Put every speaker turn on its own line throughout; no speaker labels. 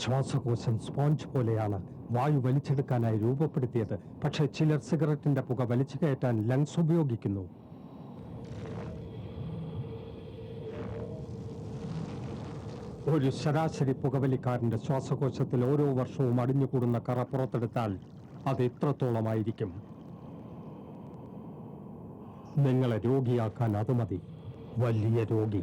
ശ്വാസകോശം സ്പോഞ്ച് പോലെയാണ്. വായു വലിച്ചെടുക്കാനായി രൂപപ്പെടുത്തിയത്. പക്ഷേ ചിലർ സിഗരറ്റിന്റെ പുക വലിച്ചു കയറ്റാൻ ലങ്സ് ഉപയോഗിക്കുന്നു. ഒരു ശരാശരി പുകവലിക്കാരന്റെ ശ്വാസകോശത്തിൽ ഓരോ വർഷവും അടിഞ്ഞുകൂടുന്ന കറ പുറത്തെടുത്താൽ അത് എത്രത്തോളമായിരിക്കും? നിങ്ങളെ രോഗിയാക്കാൻ അത് മതി. വലിയ രോഗി.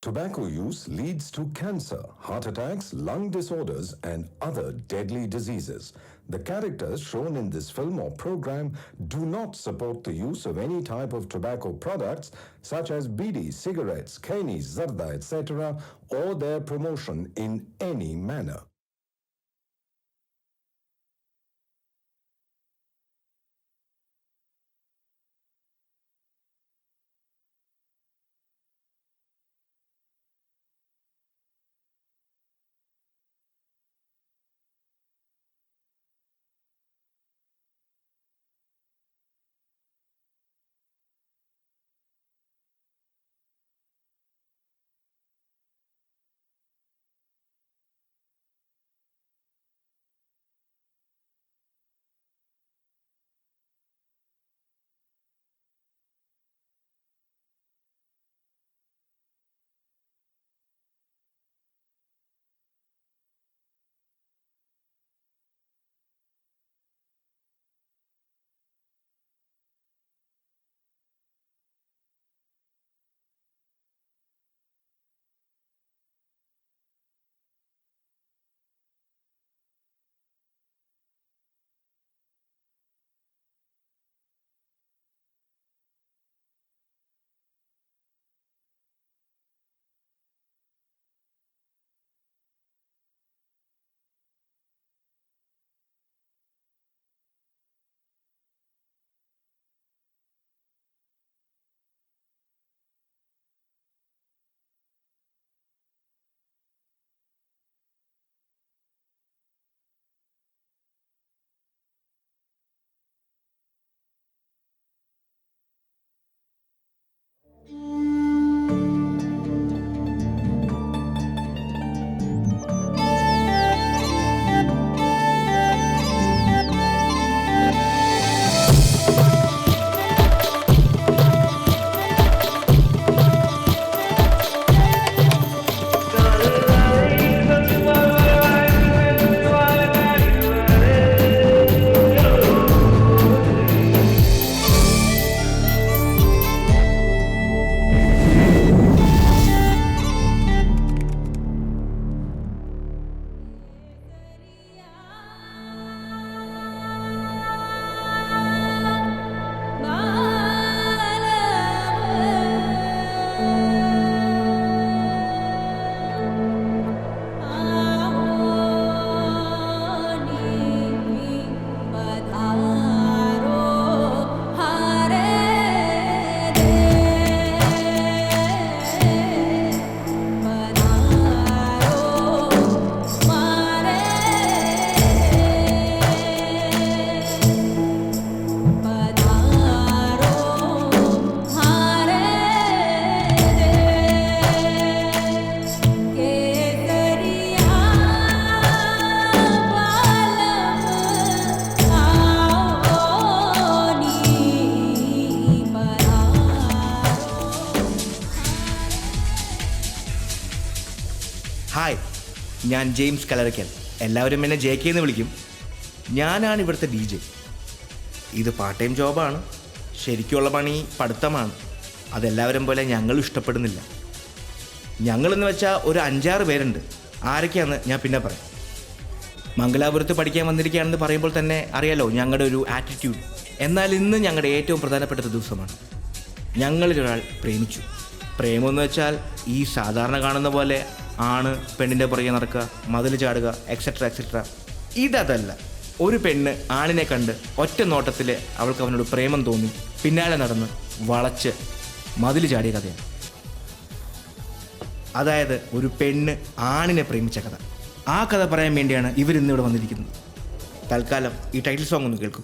Tobacco use leads to cancer, heart attacks, lung disorders, and other deadly diseases. The characters shown in this film or program do not support the use of any type of tobacco products such as bidi, cigarettes, khaini, zarda, etc., or their promotion in any manner.
Hi, ഞാൻ James Kallarakal. എല്ലാവരും എന്നെ JK എന്ന് വിളിക്കും. ഞാനാണ് ഇവിടുത്തെ DJ. ഇത് part time ജോബാണ്. ശരിക്കുള്ള പണി പഠിത്തമാണ്. അതെല്ലാവരും പോലെ ഞങ്ങളും ഇഷ്ടപ്പെടുന്നില്ല. ഞങ്ങളെന്ന് വെച്ചാൽ ഒരു 5-6 പേരുണ്ട്. ആരൊക്കെയാണെന്ന് ഞാൻ പിന്നെ പറയാം. മംഗലാപുരത്ത് പഠിക്കാൻ വന്നിരിക്കുകയാണെന്ന് പറയുമ്പോൾ തന്നെ അറിയാലോ ഞങ്ങളുടെ ഒരു ആറ്റിറ്റ്യൂഡ്. എന്നാൽ ഇന്ന് ഞങ്ങളുടെ ഏറ്റവും പ്രധാനപ്പെട്ട ഒരു ദിവസമാണ്. ഞങ്ങളിലൊരാൾ പ്രേമിച്ചു. പ്രേമമെന്ന് വെച്ചാൽ ഈ സാധാരണ കാണുന്ന പോലെ ആണ് പെണ്ണിൻ്റെ പുറകെ നടക്കുക, മതിൽ ചാടുക, എക്സെട്ര എക്സെട്ര. ഇതല്ല. ഒരു പെണ്ണ് ആണിനെ കണ്ട് ഒറ്റ നോട്ടത്തിൽ അവൾക്ക് അവനോട് പ്രേമം തോന്നി പിന്നാലെ നടന്ന് വളച്ച് മതിൽ ചാടിയ കഥയാണ്. അതായത് ഒരു പെണ്ണ് ആണിനെ പ്രേമിച്ച കഥ. ആ കഥ പറയാൻ വേണ്ടിയാണ് ഇവരിന്നിവിടെ വന്നിരിക്കുന്നത്. തൽക്കാലം ഈ ടൈറ്റിൽ സോങ് ഒന്ന് കേൾക്കൂ.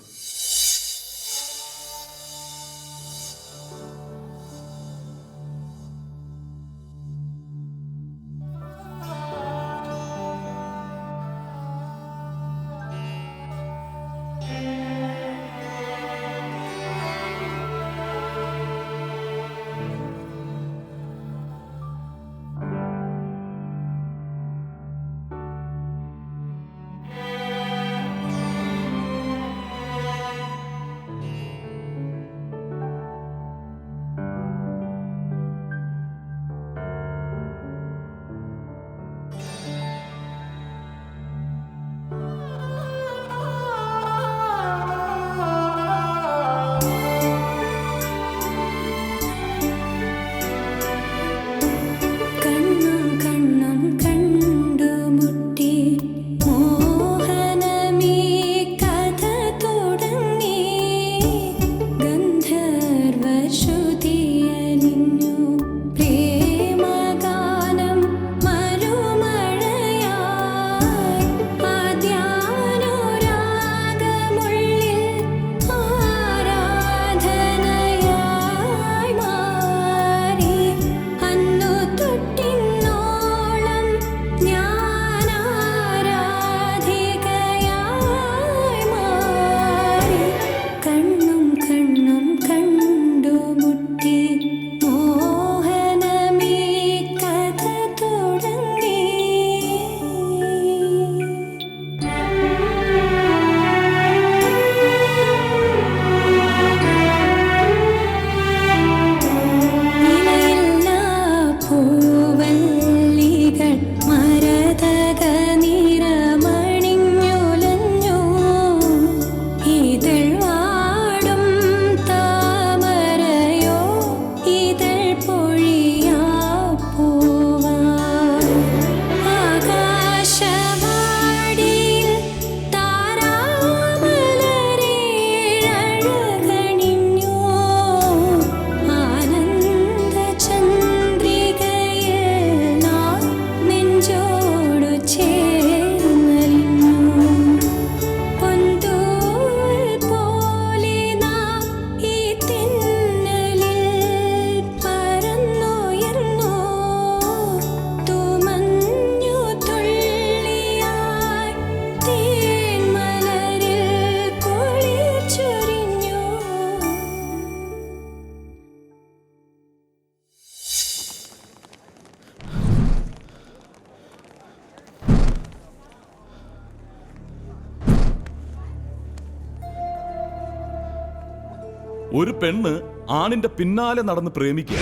ഒരു പെണ്ണ് ആണിന്റെ പിന്നാലെ നടന്ന് പ്രേമിക്കുക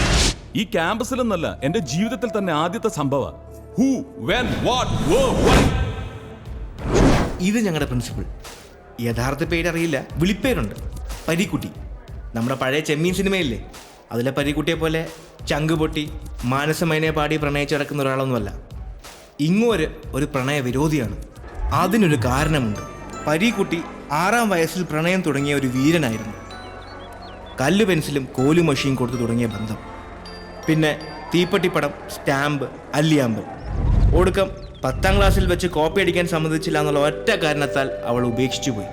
ഈ ക്യാമ്പസിലെന്നല്ല എന്റെ ജീവിതത്തിൽ തന്നെ ആദ്യത്തെ സംഭവം. Who, when, what, why.
ഇത് ഞങ്ങളുടെ പ്രിൻസിപ്പിൾ. യഥാർത്ഥ പേരറിയില്ല, വിളിപ്പേരുണ്ട്, പരീക്കുട്ടി. നമ്മുടെ പഴയ ചെമ്മീൻ സിനിമയില്ലേ, അതിലെ പരീക്കുട്ടിയെ പോലെ ചങ്ക് പൊട്ടി മാനസമൈനെ പാടി പ്രണയിച്ച് കിടക്കുന്ന ഒരാളൊന്നുമല്ല. ഇങ്ങോര് ഒരു പ്രണയ വിരോധിയാണ്. അതിനൊരു കാരണമുണ്ട്. പരീക്കുട്ടി 6-ാം വയസ്സിൽ പ്രണയം തുടങ്ങിയ ഒരു വീരനായിരുന്നു. കല്ല് പെൻസിലും കോലുമഷിയും കൊടുത്തു തുടങ്ങിയ ബന്ധം. പിന്നെ തീപ്പട്ടിപ്പടം, സ്റ്റാമ്പ്, അല്ലിയാമ്പ്. ഒടുക്കം 10ാം ക്ലാസ്സിൽ വെച്ച് കോപ്പി അടിക്കാൻ സമ്മതിച്ചില്ല എന്നുള്ള ഒറ്റ കാരണത്താൽ അവൾ ഉപേക്ഷിച്ചു പോയി.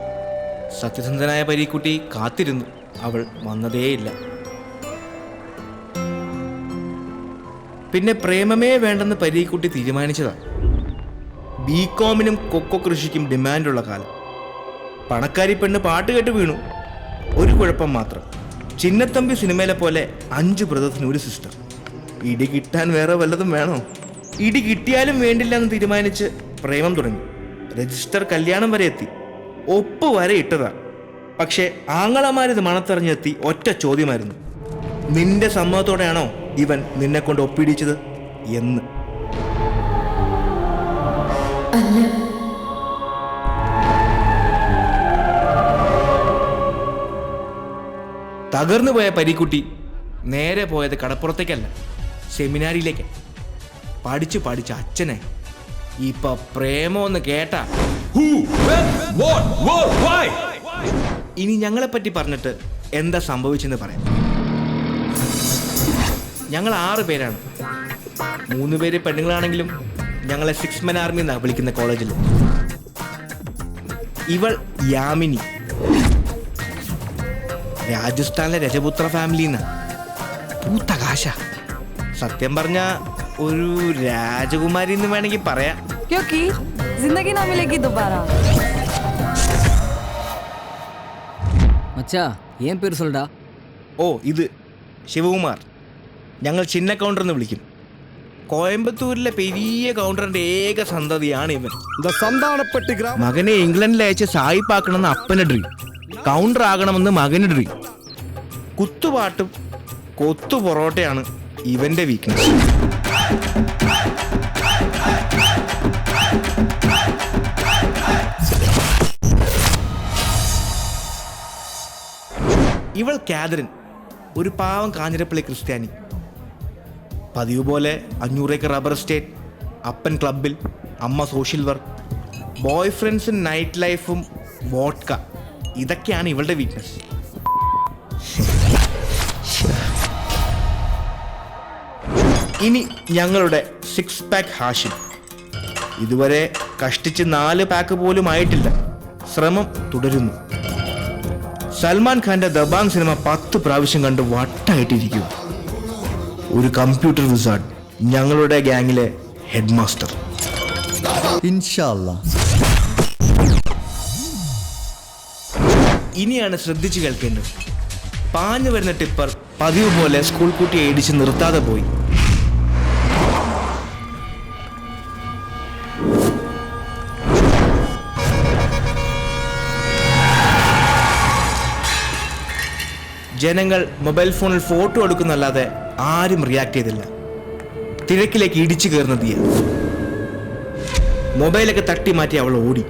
സത്യസന്ധനായ പരീക്കുട്ടി കാത്തിരുന്നു, അവൾ വന്നതേയില്ല. പിന്നെ പ്രേമമേ വേണ്ടെന്ന് പരീക്കുട്ടി തീരുമാനിച്ചതാണ്. ബികോമിനും കൊക്കോ കൃഷിക്കും ഡിമാൻഡുള്ള കാലം. പണക്കാരി പെണ്ണ് പാട്ട് കേട്ട് വീണു. ഒരു കുഴപ്പം മാത്രം, ചിന്നത്തമ്പി സിനിമയിലെ പോലെ 5 ബ്രദേഴ്സിന് ഒരു സിസ്റ്റർ. ഇടി കിട്ടാൻ വേറെ വല്ലതും വേണോ? ഇടി കിട്ടിയാലും വേണ്ടില്ല എന്ന് തീരുമാനിച്ച് പ്രേമം തുടങ്ങി. രജിസ്റ്റർ കല്യാണം വരെ എത്തി, ഒപ്പ് വരെ ഇട്ടതാ. പക്ഷേ ആങ്ങളമാരിത് മണത്തറിഞ്ഞെത്തി ഒറ്റ ചോദ്യമായിരുന്നു: നിന്റെ സമ്മതത്തോടെയാണോ ഇവൻ നിന്നെ കൊണ്ട് ഒപ്പിടിച്ചത് എന്ന്. തകർന്നു പോയ പരീക്കുട്ടി നേരെ പോയത് കടപ്പുറത്തേക്കല്ല, സെമിനാരിയിലേക്ക്. പഠിച്ച് പഠിച്ച് അച്ഛനെ. ഇപ്പൊ പ്രേമോന്ന് കേട്ടാ
ഹൂ, വെൻ, വാട്ട്, വൈ.
ഇനി ഞങ്ങളെപ്പറ്റി പറഞ്ഞിട്ട് എന്താ സംഭവിച്ചെന്ന് പറയാം. ഞങ്ങൾ 6 പേരാണ്. 3 പേര് പെണ്ണുങ്ങളാണെങ്കിലും ഞങ്ങളെ 6 men ആർമി എന്നാണ് വിളിക്കുന്ന കോളേജിൽ. ഇവൾ യാമിനി, രാജസ്ഥാനിലെ രജപുത്ര ഫാമിലിന്ന്. പൂത്ത കാശ. സത്യം പറഞ്ഞ ഒരു രാജകുമാരി എന്ന് വേണമെങ്കിൽ പറയാം.
क्योंकि जिंदगी ना मिलेगी दोबारा.
മച്ചാ ഏൻ പേര് സൊല്ലടാ?
ഓ, ഇത് ശിവകുമാർ. ഞങ്ങൾ ചിന്ന കൗണ്ടർ എന്ന് വിളിക്കും. കോയമ്പത്തൂരിലെ പെരിയ കൗണ്ടറിന്റെ ഏക സന്തതിയാണ് ഇവൻ. മകനെ ഇംഗ്ലണ്ടിൽ അയച്ച് സായിപ്പാക്കണമെന്ന് അപ്പന് ഡ്രീം, കൗണ്ടർ ആകണമെന്ന് മകന് ഡ്രീം. കുത്തുപാട്ടും കൊത്തു പൊറോട്ടയാണ് ഇവന്റെ വീക്ക്നെസ്. ഇവൾ കാതറിൻ, ഒരു പാവം കാഞ്ഞിരപ്പള്ളി ക്രിസ്ത്യാനി. പതിവ് പോലെ 500 ഏക്കർ റബ്ബർ എസ്റ്റേറ്റ്, അപ്പൻ ക്ലബിൽ, അമ്മ സോഷ്യൽ വർക്ക്, ബോയ് ഫ്രണ്ട്സും നൈറ്റ് ലൈഫും വോഡ്ക. ഇതൊക്കെയാണ് ഇവളുടെ വീക്ക്നെസ്. ഇനി ഞങ്ങളുടെ 6 പാക്ക് ഹാഷിം. ഇതുവരെ കഷ്ടിച്ച് 4 പാക്ക് പോലും ആയിട്ടില്ല. ശ്രമം തുടരുന്നു. സൽമാൻ ഖാന്റെ ദബാങ് സിനിമ 10 പ്രാവശ്യം കണ്ട് വട്ടായിട്ടിരിക്കും. ഒരു കമ്പ്യൂട്ടർ വിസാർഡ്, ഞങ്ങളുടെ ഗ്യാങ്ങിലെ ഹെഡ് മാസ്റ്റർ. ഇനിയാണ് ശ്രദ്ധിച്ചു കേൾക്കേണ്ടത്. പാഞ്ഞു വരുന്ന ടിപ്പർ പതിവ് പോലെ സ്കൂൾ കുട്ടിയെ ഇടിച്ച് നിർത്താതെ പോയി. ജനങ്ങൾ മൊബൈൽ ഫോണിൽ ഫോട്ടോ എടുക്കുന്നല്ലാതെ ആരും റിയാക്ട് ചെയ്തില്ല. തിരക്കിലേക്ക് ഇടിച്ചു കയറുന്ന തീയ. മൊബൈലൊക്കെ തട്ടി മാറ്റി അവൾ ഓടി.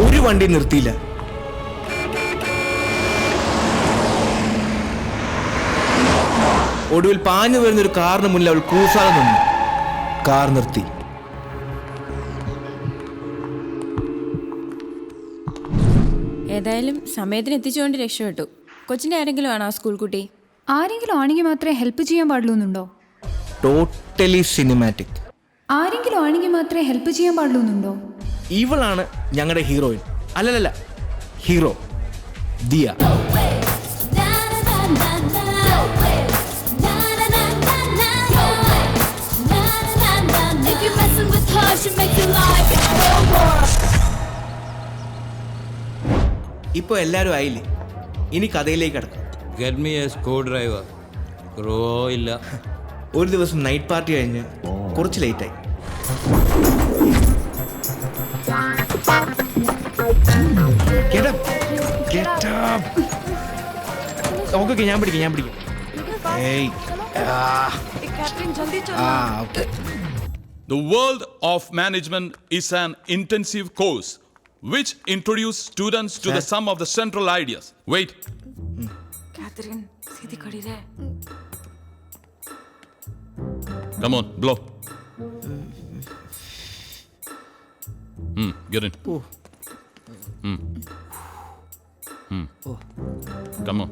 ഒരു വണ്ടി നിർത്തിയില്ല. ഒടുവിൽ പാഞ്ഞു വരുന്നൊരു കാറിന് മുന്നിൽ അവൾ കൂസാതെ നിന്നു. കാർ നിർത്തി.
ഏതായാലും സമയത്തിന് എത്തിച്ചുകൊണ്ട് രക്ഷപ്പെട്ടു. കൊച്ചിൻ്റെ ആരെങ്കിലും ആണോ സ്കൂൾ കുട്ടി?
ആരെങ്കിലും ആണെങ്കിൽ മാത്രമേ ഹെൽപ്പ് ചെയ്യാൻ പാടുള്ളൂ എന്നുണ്ടോ?
Totally cinematic.
ആരെങ്കിലും ആണെങ്കിൽ മാത്രമേ ഹെൽപ്പ് ചെയ്യാൻ പാടുള്ളൂ എന്നുണ്ടോ?
ഇവളാണ് ഞങ്ങളുടെ ഹീറോയിൻ. അല്ലല്ല, ഹീറോ ദിയ. ഇപ്പൊ എല്ലാരും ആയില്ലേ? ഇനി കഥയിലേക്ക് കടക്കാം.
Get me a screwdriver. Screw ഇല്ല.
ഒരു ദിവസം നൈറ്റ് പാർട്ടി കഴിഞ്ഞ് കുറച്ച് ലേറ്റായി. ഓക്കെ ഞാൻ പിടിക്കാം. ഏയ് okay.
The world of management is an intensive course which introduces students to the sum of the central ideas. Wait.
Catherine सीधी खड़ी रहे.
Come on, blow. Get in. Come on.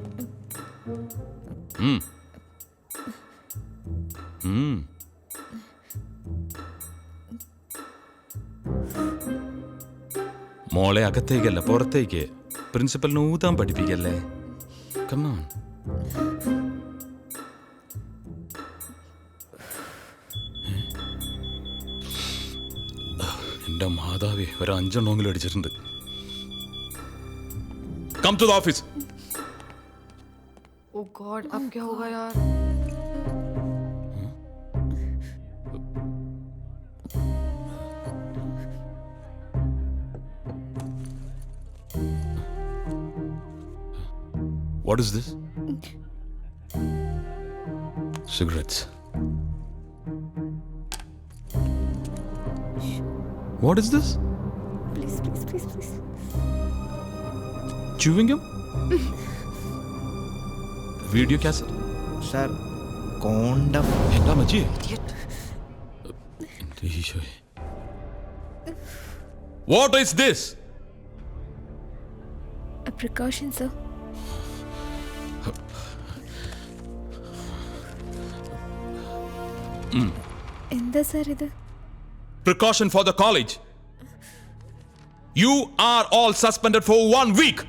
മോളെ അകത്തേക്കല്ല പുറത്തേക്ക്. പ്രിൻസിപ്പലിന് ഊതാൻ പഠിപ്പിക്കല്ലേ. കമോൺ. എന്റെ മാതാവേ, ഒരു 5 എണ്ണമെങ്കിലും അടിച്ചിട്ടുണ്ട്. Come to the office.
Oh God, अब क्या होगा यार?
What is this? Cigarettes. What is this?
Please.
Chewing gum? Video cassette?
Sir condom.
എന്താ മച്ചി? ഈശോയെ. What is this?
A precaution, sir. എന്താ സാർ ഇത്?
Precaution for the college. You are all suspended for 1 week.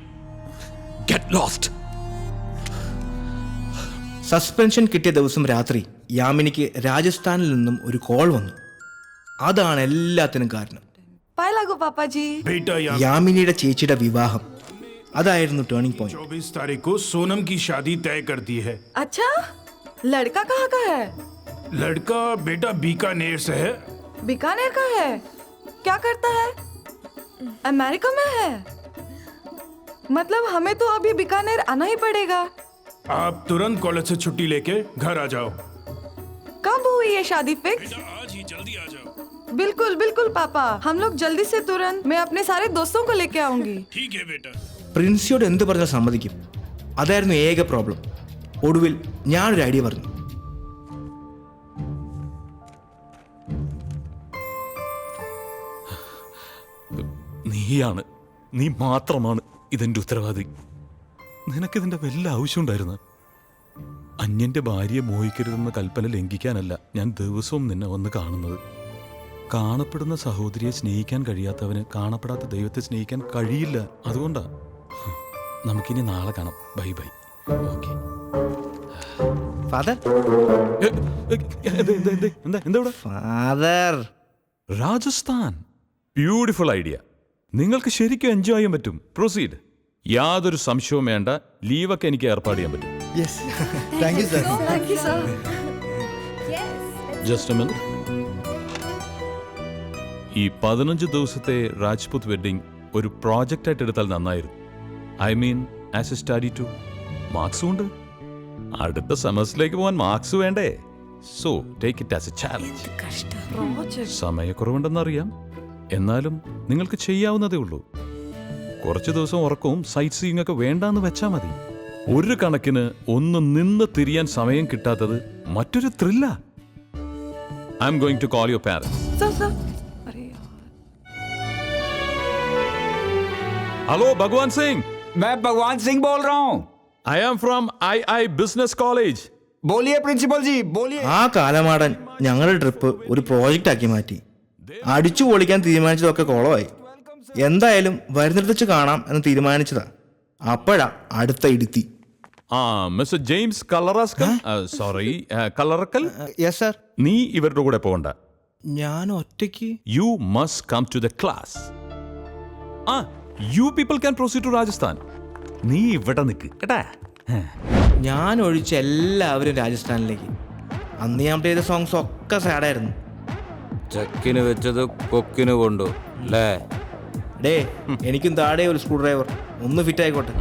Get lost.
Suspension കിട്ടിയ ദിവസം രാത്രി യാമിനിക്ക് രാജസ്ഥാനിൽ നിന്നും ഒരു കോൾ വന്നു. അതാണ് എല്ലാത്തിനും കാരണം.
पाए लागो पापा जी.
बेटा
യാമിനിയുടെ ചേച്ചിയുടെ വിവാഹം അതായിരുന്നു ടേണിംഗ് പോയിന്റ്.
24 तारीख को सोनम की शादी तय कर दी है.
अच्छा, लड़का कहाँ का है?
लड़का बेटा बीकानेर से है.
बीकानेर का है? क्या करता है? अमेरिका में है? मतलब हमें तो अभी बीकानेर आना ही पड़ेगा.
आप तुरंत कॉलेज से छुट्टी लेके घर आ जाओ.
कब हुई ये शादी फिक्स?
आज ही जल्दी आ जाओ.
बिल्कुल पापा, हम लोग जल्दी से तुरंत. मैं अपने सारे दोस्तों को लेके आऊंगी.
ठीक है बेटा.
പ്രിൻസിയോട് എന്ത് പറഞ്ഞാൽ സമ്മതിക്കും. അതായിരുന്നു ഏക പ്രോബ്ലം. ഒടുവിൽ ഞാനൊരു ഐഡിയ പറഞ്ഞു.
നീ മാത്രമാണ് ഇതെന്റെ ഉത്തരവാദി. നിനക്കിതിന്റെ വല്ല ആവശ്യമുണ്ടായിരുന്നു? അന്യന്റെ ഭാര്യയെ മോഹിക്കരുതെന്ന കൽപ്പന ലംഘിക്കാനല്ല ഞാൻ ദിവസവും നിന്നെ വന്ന് കാണുന്നത്. കാണപ്പെടുന്ന സഹോദരിയെ സ്നേഹിക്കാൻ കഴിയാത്തവന് കാണപ്പെടാത്ത ദൈവത്തെ സ്നേഹിക്കാൻ കഴിയില്ല. അതുകൊണ്ടാ. നമുക്കിനി നാളെ കാണാം. Bye. Okay.
Father father
Rajasthan beautiful idea. നിങ്ങൾക്ക് ശരിക്കും എൻജോയ് ചെയ്യാൻ പറ്റും. പ്രൊസീഡ്. യാതൊരു സംശയവും വേണ്ട. ലീവൊക്കെ എനിക്ക് ഏർപ്പാട് ചെയ്യാൻ പറ്റും. Just A minute. ഈ 15 ദിവസത്തെ രാജ്പുത് വെഡിങ് ഒരു പ്രോജക്റ്റ് ആയിട്ട് എടുത്താൽ നന്നായിരുന്നു. I mean as a study too. മാർക്സും ഉണ്ട്. അടുത്ത സെമസ്റ്ററിലേക്ക് പോകാൻ മാർക്സ് വേണ്ടേ? So take it as a challenge. സമയക്കുറവുണ്ടെന്നറിയാം, എന്നാലും നിങ്ങൾക്ക് ചെയ്യാവുന്നതേ ഉള്ളൂ. കുറച്ച് ദിവസം ഉറക്കവും സൈറ്റ് സീയിങ് ഒക്കെ വേണ്ടാന്ന് വെച്ചാൽ മതി. ഒരു കണക്കിന് ഒന്ന് നിന്ന് തിരിയാൻ സമയം കിട്ടാത്തത് മറ്റൊരു ത്രില്ല. I am going to call your parents. Hello Bhagwan Singh.
मैं भगवान सिंह बोल रहा हूँ.
I am from I business college.
बोलिए प्रिंसिपल जी, बोलिए.
ആ കാലമാടൻ ഞങ്ങളുടെ ട്രിപ്പ് ഒരു പ്രോജക്റ്റ് ആക്കി മാറ്റി. അടിച്ചു പൊളിക്കാൻ തീരുമാനിച്ചതൊക്കെ കോളമായി. എന്തായാലും വരുന്നിടത്ത് വെച്ച് കാണാം എന്ന് തീരുമാനിച്ചതാ. അപ്പോഴാ അടുത്ത ഇടുത്തി.
Mister James Kallaraskal. Sorry, Kallarackal.
Yes sir.
നീ ഇവരുടെ കൂടെ പോകണ്ട.
ഞാൻ ഒറ്റയ്ക്ക്.
You must come to the class. You people can proceed to Rajasthan. നീ ഇവിടെ നിൽക്ക് കേട്ടാ.
ഞാൻ ഒഴിച്ച എല്ലാവരും രാജസ്ഥാനിലേക്ക്. അന്ന് ഞാൻ ചെയ്ത സോങ്സ് ഒക്കെ സാഡായിരുന്നു.
ചക്കിന് വെച്ചത് കൊക്കിന് കൊണ്ടു അല്ലേ?
ഡേ, എനിക്കും താഴെ ഒരു സ്ക്രൂ ഡ്രൈവർ ഒന്ന് ഫിറ്റ് ആയിക്കോട്ടെ.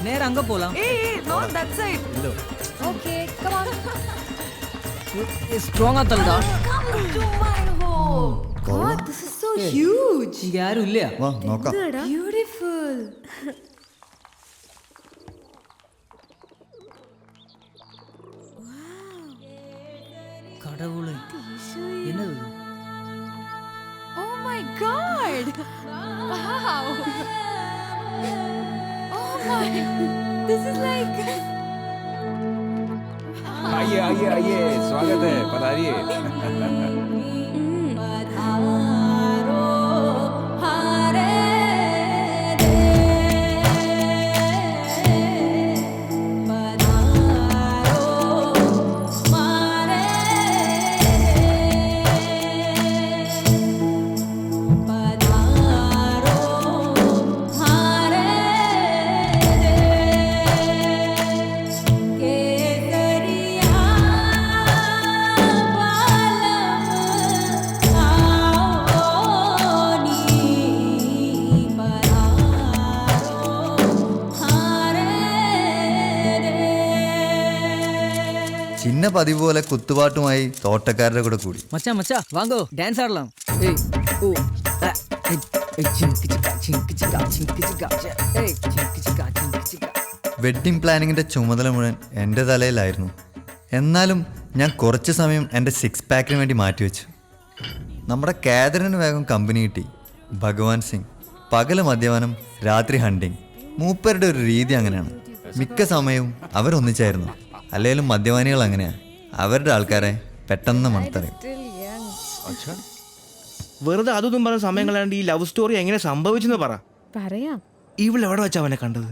നേരെ അങ്ങ് പോലാം.
not that side.
Okay, come on.
Strong ആത്തല്ലടാ.
God, this is so huge.
ഇങ്ങ ആരും ഇല്ല.
വാ നോക്കാം.
Beautiful.
கடவுளே, என்னது?
Oh my God. Wow. Oh my. This is like.
आइए आइए आइए, स्वागत है, पधारिए.
ചിന്ന പതിവ് പോലെ കുത്തുപാട്ടുമായി തോട്ടക്കാരുടെ കൂടെ കൂടി.
മച്ചാ മച്ചാ വാങ്ങോ, ഡാൻസ് ആടലാം. ഏയ് ഓ ചിങ്ക് ചിക്ക ചിങ്ക് ചിക്ക ചിങ്ക് ചിക്ക ഏയ് ചിങ്ക് ചിക്ക ചിങ്ക് ചിക്ക.
വെഡ്ഡിംഗ് പ്ലാനിങ്ങിന്റെ ചുമതല മുഴുവൻ എൻ്റെ തലയിലായിരുന്നു. എന്നാലും ഞാൻ കുറച്ച് സമയം എൻ്റെ 6 പാക്കിന് വേണ്ടി മാറ്റിവെച്ചു. നമ്മുടെ കാതറിന് വേഗം കമ്പനി കിട്ടി. ഭഗവാൻ സിംഗ് പകല് മദ്യപാനം, രാത്രി ഹണ്ടിങ്. മൂപ്പരുടെ ഒരു രീതി അങ്ങനെയാണ്. മിക്ക സമയവും അവരൊന്നിച്ചായിരുന്നു. അല്ലെങ്കിലും മദ്യപാനികൾ അങ്ങനെയാ, അവരുടെ ആൾക്കാരെ പെട്ടെന്ന് മണത്തറിയും.
വെറുതെ അതൊന്നും പറഞ്ഞ സമയം കളയാണ്ട് ഈ ലവ് സ്റ്റോറി എങ്ങനെ സംഭവിച്ചെന്ന്
പറയാം.
ഇവിടെ എവിടെ വെച്ചാ അവനെ കണ്ടത്?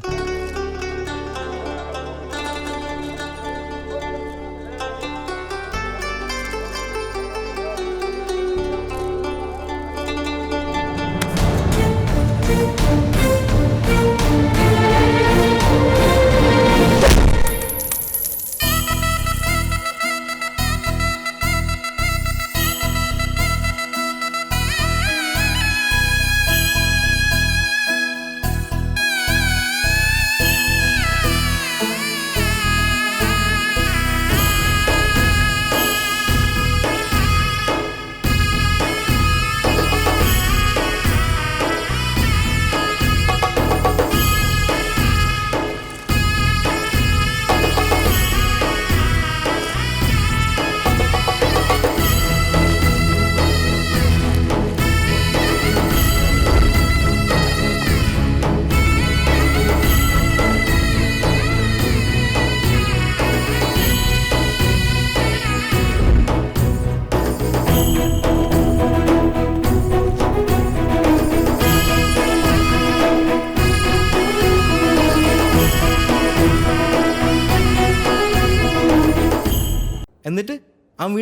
എന്നിട്ട് അവൻ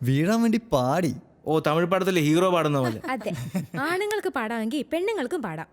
വീഴാൻ വേണ്ടി പാടി.
ഓ, തമിഴ് പാടത്തിലെ ഹീറോ പാടുന്ന പോലെ.
അതെ, ആണുങ്ങൾക്ക് പാടാമെങ്കിൽ പെണ്ണുങ്ങൾക്കും പാടാം.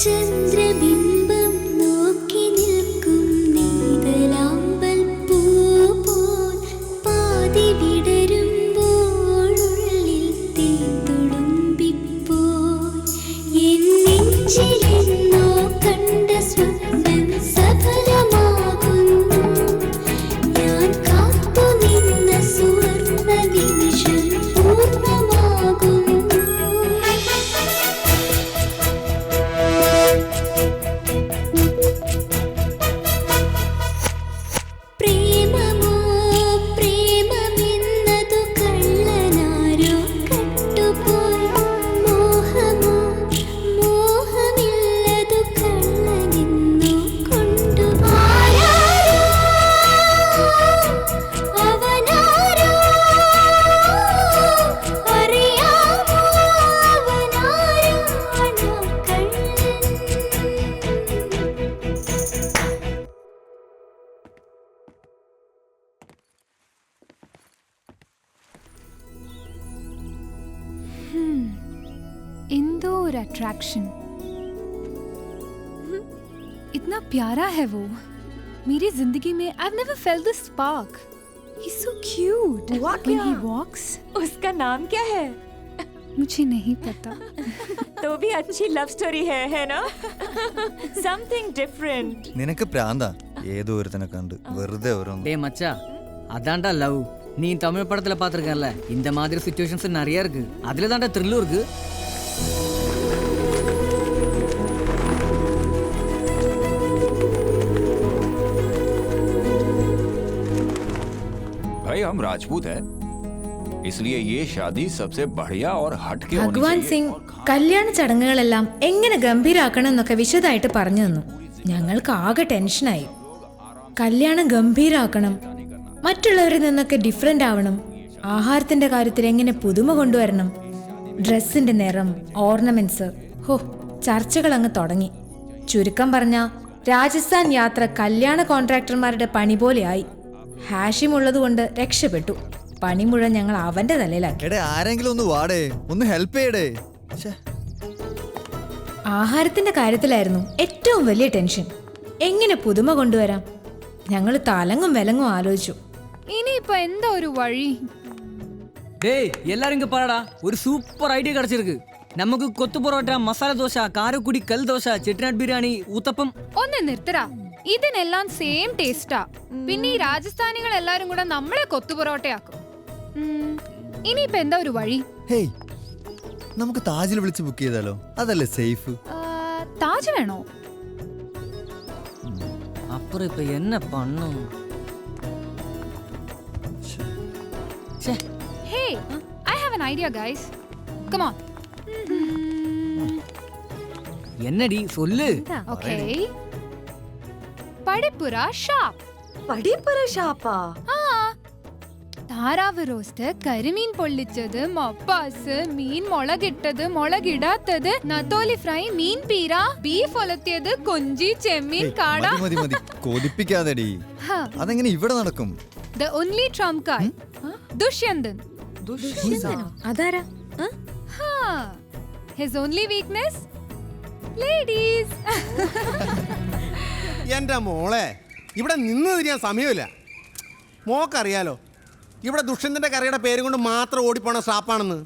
ചന്ദ്രബിംബം നോക്കി നിൽക്കും നീതലാമ്പൽ പൂ പോൽ പാതി വിടരുമ്പോഴുള്ളിൽ തീതുളുമ്പിപ്പോയി എൻ നെഞ്ചിലെന്നോ കണ്ട സ്വപ്നം സഫലമാകുന്നു ഞാൻ കാത്തു നിന്ന സുവർണ്ണ നിമിഷം പൂർണ്ണമാകുന്നു പ്രേമമോ പ്രേമമെന്നതു കള്ളനാരോ കട്ടുപോയി മോഹമോ മോഹമില്ലതു കള്ളനെന്നോ കൊണ്ടുപോയി അവനാരോ അറിയാമോ അവനാരാണോ കള്ളൻ
इंदौर अट्रैक्शन इतना प्यारा है वो मेरी जिंदगी में I've never felt this spark. He's so cute.
हुआ
When
क्या?
he walks,
उसका नाम क्या है?
मुझे नहीं पता.
तो भी अच्छी लव स्टोरी है ना? Something different.
നിനക്ക് പ്രാന്താ ഏതോ ഒരുത്തനെ കണ്ട് വെറുതെ ഓരോന്ന്
டே மச்சா அதான்டா லவ் நீ தமிழ் படத்துல பாத்திருக்கல இந்த மாதிரி சிச்சுவேஷன்ஸ் நிறைய இருக்கு அதுல தான்டா த்ரில்லும் இருக்கு
भाई हम राजपूत हैं, इसलिए ये शादी सबसे बढ़िया और हटके होनी
ഭഗവാൻ
चाहिए।
സിംഗ് കല്യാണ ചടങ്ങുകളെല്ലാം എങ്ങനെ ഗംഭീരാക്കണം എന്നൊക്കെ വിശദമായിട്ട് പറഞ്ഞു തന്നു. ഞങ്ങൾക്ക് ആകെ ടെൻഷനായി. കല്യാണം ഗംഭീരാക്കണം, മറ്റുള്ളവരിൽ നിന്നൊക്കെ ഡിഫറെൻ്റ് ആവണം, ആഹാരത്തിന്റെ കാര്യത്തിൽ എങ്ങനെ പുതുമ കൊണ്ടുവരണം, ഡ്രസ്സിന്റെ നിറം, ഓർണമെന്റ്സ്. ഹോ, ചർച്ചകൾ അങ്ങ് തുടങ്ങി. ചുരുക്കം പറഞ്ഞ രാജസ്ഥാൻ യാത്ര കല്യാണ കോൺട്രാക്ടർമാരുടെ പണി പോലെയായി. ഹാഷിം ഉള്ളതുകൊണ്ട് രക്ഷപ്പെട്ടു. പണി മുഴുവൻ ഞങ്ങൾ അവന്റെ തലയിലാക്കി.
എടേ ആരെങ്കിലും ഒന്ന് വാടേ, ഒന്ന് ഹെൽപ്പ് ചെയ്യടേ.
ആഹാരത്തിന്റെ കാര്യത്തിലായിരുന്നു ഏറ്റവും വലിയ ടെൻഷൻ. എങ്ങനെ പുതുമ കൊണ്ടുവരാം? ഞങ്ങൾ തലങ്ങും വിലങ്ങും ആലോചിച്ചു.
ഇനിയിപ്പോ എന്താ ഒരു വഴി?
டேய் எல்லாரும் இங்க பாருடா ஒரு சூப்பர் ஐடியா கிடைச்சிருக்கு நமக்கு கொத்து പൊറോട്ട മസാല ദോശ കാരക്കുടി കൽ ദോശ ചെട്ടിനാട് ബിരിയാണി ഊത്തപ്പം
ഒന്ന് നിർത്തടാ, ഇതിനെല്ലാം സെയിം ടേസ്റ്റാ. പിന്നെ ഈ രാജസ്ഥാനികൾ എല്ലാരും കൂടെ നമ്മളെ കൊത്തു പൊറോട്ടയാക്കും. ഇനിയിപ്പോ എന്താ ഒരു വഴി?
ഹേയ് നമുക്ക് താജിൽ വിളിച്ച് ബുക്ക് ചെയ്താലോ? അതല്ലേ സേഫ്.
താജ് വേണോ?
அப்புறம் இப்ப என்ன பண்ணும்?
Hey, I have an idea, guys. Come on.
என்னடி சொல்லு.
Okay. പടിപ്പുര ഷാപ്പ്.
പടിപ്പുര ഷാപ്പാ?
ആ, താറാവ് റോസ്റ്റ്, കരിമീൻ പൊള്ളിച്ചത്, മപ്പാസ്, മീൻ മുളകിട്ടത്, മുളകിടാത്തത്, നത്തോലി ഫ്രൈ, മീൻ പീര, ബീഫ് ഒലത്തിയത്, കൊഞ്ചി, ചെമ്മീൻ, കാട.
മതി മതി കൊതിപ്പിക്കാതെടി. അതെങ്ങനെ ഇവിടെ നടക്കും?
The only trump card. Dushyanthan.
അതാരാ?
His only weakness? Ladies.
എൻ്റെ മോളെ ഇവിടെ നിന്ന് തിരിയാൻ സമയമില്ല. മോക്കറിയാലോ ഇവിടെ ദുഷ്യന്തൻ്റെ കറിയുടെ പേരും കൊണ്ട് മാത്രം ഓടിപ്പോണ ഷാപ്പാണെന്ന്.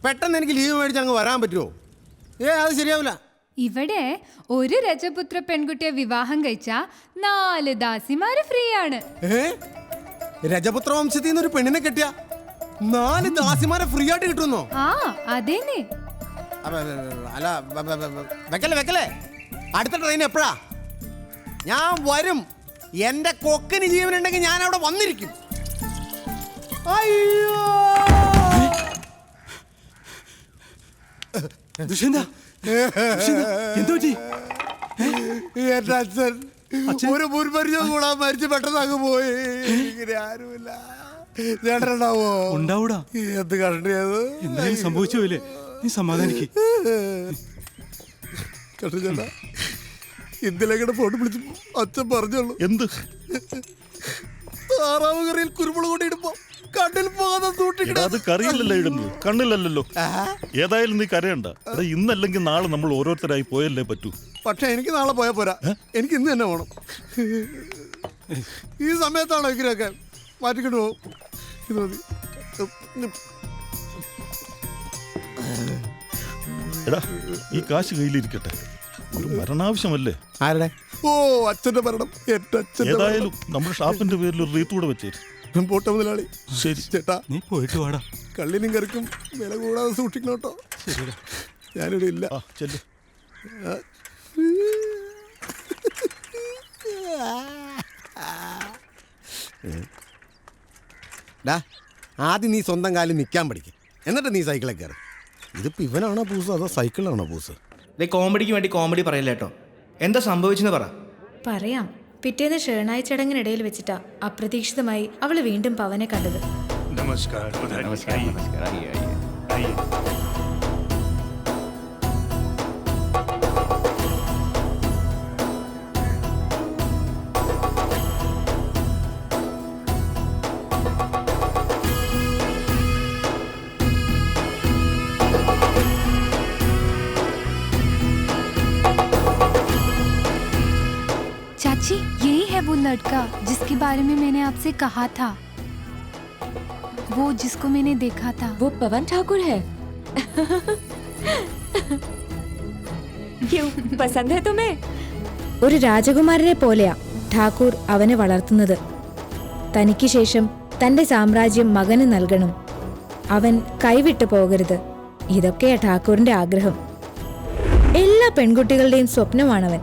പെട്ടെന്ന് എനിക്ക് ലീവ് മേടിച്ച് അങ്ങ് വരാൻ പറ്റുമോ? അത് ശരിയാവില്ല.
ഇവിടെ ഒരു രജപുത്ര പെൺകുട്ടിയെ വിവാഹം കഴിച്ച 4 ദാസിമാര് ഫ്രീ ആണ്.
രജപുത്ര വംശത്തിൽ നിന്ന് ഒരു പെണ്ണിനെ കെട്ടിയ 4 ദാസിമാരെ ഫ്രീ ആയിട്ട് കിട്ടുന്നോ?
ആ അതേനെ.
അല്ല വെക്കല്ലേ അടുത്ത ട്രെയിൻ എപ്പോഴാ? ഞാൻ വരും. എന്റെ കൊക്കിന് ജീവനുണ്ടെങ്കിൽ ഞാൻ അവിടെ വന്നിരിക്കും. അയ്യോ എന്റെ അച്ഛൻ ഒരു മുൻപരിചയം കൂടാൻ മരിച്ചു പെട്ടെന്ന് അങ്ങ് പോയി. ഇങ്ങനെ ആരുമില്ല. ചേട്ടനുണ്ടാവോ?
ഉണ്ടാവൂടാ.
എന്ത് കണ്ടിയത്?
എന്തായാലും സംഭവിച്ചു പോയില്ലേ, നീ സമാധാനിക്ക്.
കണ്ടു ചേട്ടാ, ഇന്ത്യയിലേക്കടെ ഫോൺ വിളിച്ചു അച്ഛൻ പറഞ്ഞോളൂ.
എന്ത്?
താറാവ് കറിയിൽ കുരുമുളക് കൂടി ഇടുമ്പോ കണ്ണിൽ പോകാതെ സൂക്ഷിക്കണം.
അത് കറിയില്ലല്ലോ ഇടുന്നത്, കണ്ണിലല്ലോ. ഏതായാലും നീ കരയണ്ട. ഇന്നല്ലെങ്കിൽ നാളെ നമ്മൾ ഓരോരുത്തരായി പോയല്ലേ പറ്റൂ.
പക്ഷെ എനിക്ക് നാളെ പോയാൽ പോരാ, എനിക്ക് ഇന്ന് തന്നെ പോകണം. ഈ സമയത്താണോ ഇങ്ങനെയൊക്കെ? മാറ്റിക്കൊണ്ട് പോകും. ഇത് മതി.
എടാ, ഈ കാശ് കയ്യിലിരിക്കട്ടെ. ഒരു മരണാവശ്യമല്ലേ?
ആരുടെ? ഓ, അച്ഛന്റെ മരണം. എന്റെ അച്ഛൻ.
ഏതായാലും നമ്മുടെ ഷാപ്പിന്റെ പേരിൽ ഒരു റീത്ത് കൂടെ വെച്ചേരും.
പോട്ടെ മുതലാളി.
ശരി
ചേട്ടാ,
നീ പോയിട്ട് വാടാ.
കള്ളിനും കറിക്കും വില കൂടാതെ സൂക്ഷിക്കണം കേട്ടോ.
ശരിടാ,
ഞാനിവിടെ ഇല്ല.
ചെല്ലു.
ആദ്യം നീ സ്വന്തം കാലിൽ നിൽക്കാൻ പഠിക്കും, എന്നിട്ട് നീ സൈക്കിളിൽ കയറി. ഇതിപ്പോ ഇവനാണോ പൂസ് അതോ സൈക്കിളാണോ പൂസ്?
കോമഡിക്ക് വേണ്ടി കോമഡി പറയില്ല കേട്ടോ. എന്താ സംഭവിച്ചെന്ന് പറ.
പറയാം. പിറ്റേന്ന് ഷേണായി ചടങ്ങിനിടയിൽ വെച്ചിട്ടാ അപ്രതീക്ഷിതമായി അവള് വീണ്ടും പവനെ കണ്ടത്.
नमस्कार।
नमस्कार नमस्कार, आइए आइए।
चाची, यही है वो लड़का जिसके बारे में मैंने आपसे कहा था, वो जिसको मैंने देखा था।
वो पवन ठाकुर है। क्यों, पसंद है तुम्हें?
ഒരു രാജകുമാരനെ പോലെയാ ഠാക്കൂർ അവനെ വളർത്തുന്നത്. തനിക്ക് ശേഷം തന്റെ സാമ്രാജ്യം മകന് നൽകണം. അവൻ കൈവിട്ടു പോകരുത്. ഇതൊക്കെയാ ഠാക്കൂറിന്റെ ആഗ്രഹം. എല്ലാ പെൺകുട്ടികളുടെയും സ്വപ്നമാണവൻ.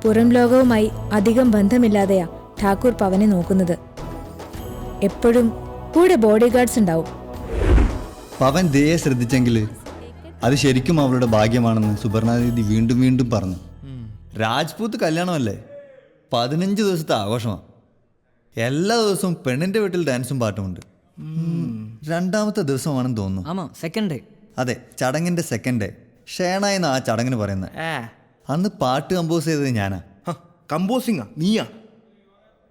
പുറം ലോകവുമായി അധികം ബന്ധമില്ലാതെയാ ഠാക്കൂർ പവനെ നോക്കുന്നത്. എപ്പോഴും കൂടെ ബോഡി ഗാർഡ്സ് ഉണ്ടാവും.
പവൻ ദയെ ശ്രദ്ധിച്ചെങ്കിൽ അത് ശരിക്കും അവളുടെ ഭാഗ്യമാണെന്ന് സുവർണാദേവി വീണ്ടും വീണ്ടും പറഞ്ഞു. രാജ്പൂത്ത് കല്യാണമല്ലേ, 15 ദിവസത്തെ ആഘോഷമാണ്. എല്ലാ ദിവസവും പെണ്ണിന്റെ വീട്ടിൽ ഡാൻസും പാട്ടുമുണ്ട്. 2ാമത്തെ ദിവസമാണെന്ന് തോന്നുന്നു. അതെ, ചടങ്ങിന്റെ 2nd ഡേ. ഷേണ എന്ന ആ ചടങ്ങിന് പറയുന്നത്. അന്ന് പാട്ട് കമ്പോസ് ചെയ്തത് ഞാനാ.
കമ്പോസിംഗാ? നീയാ?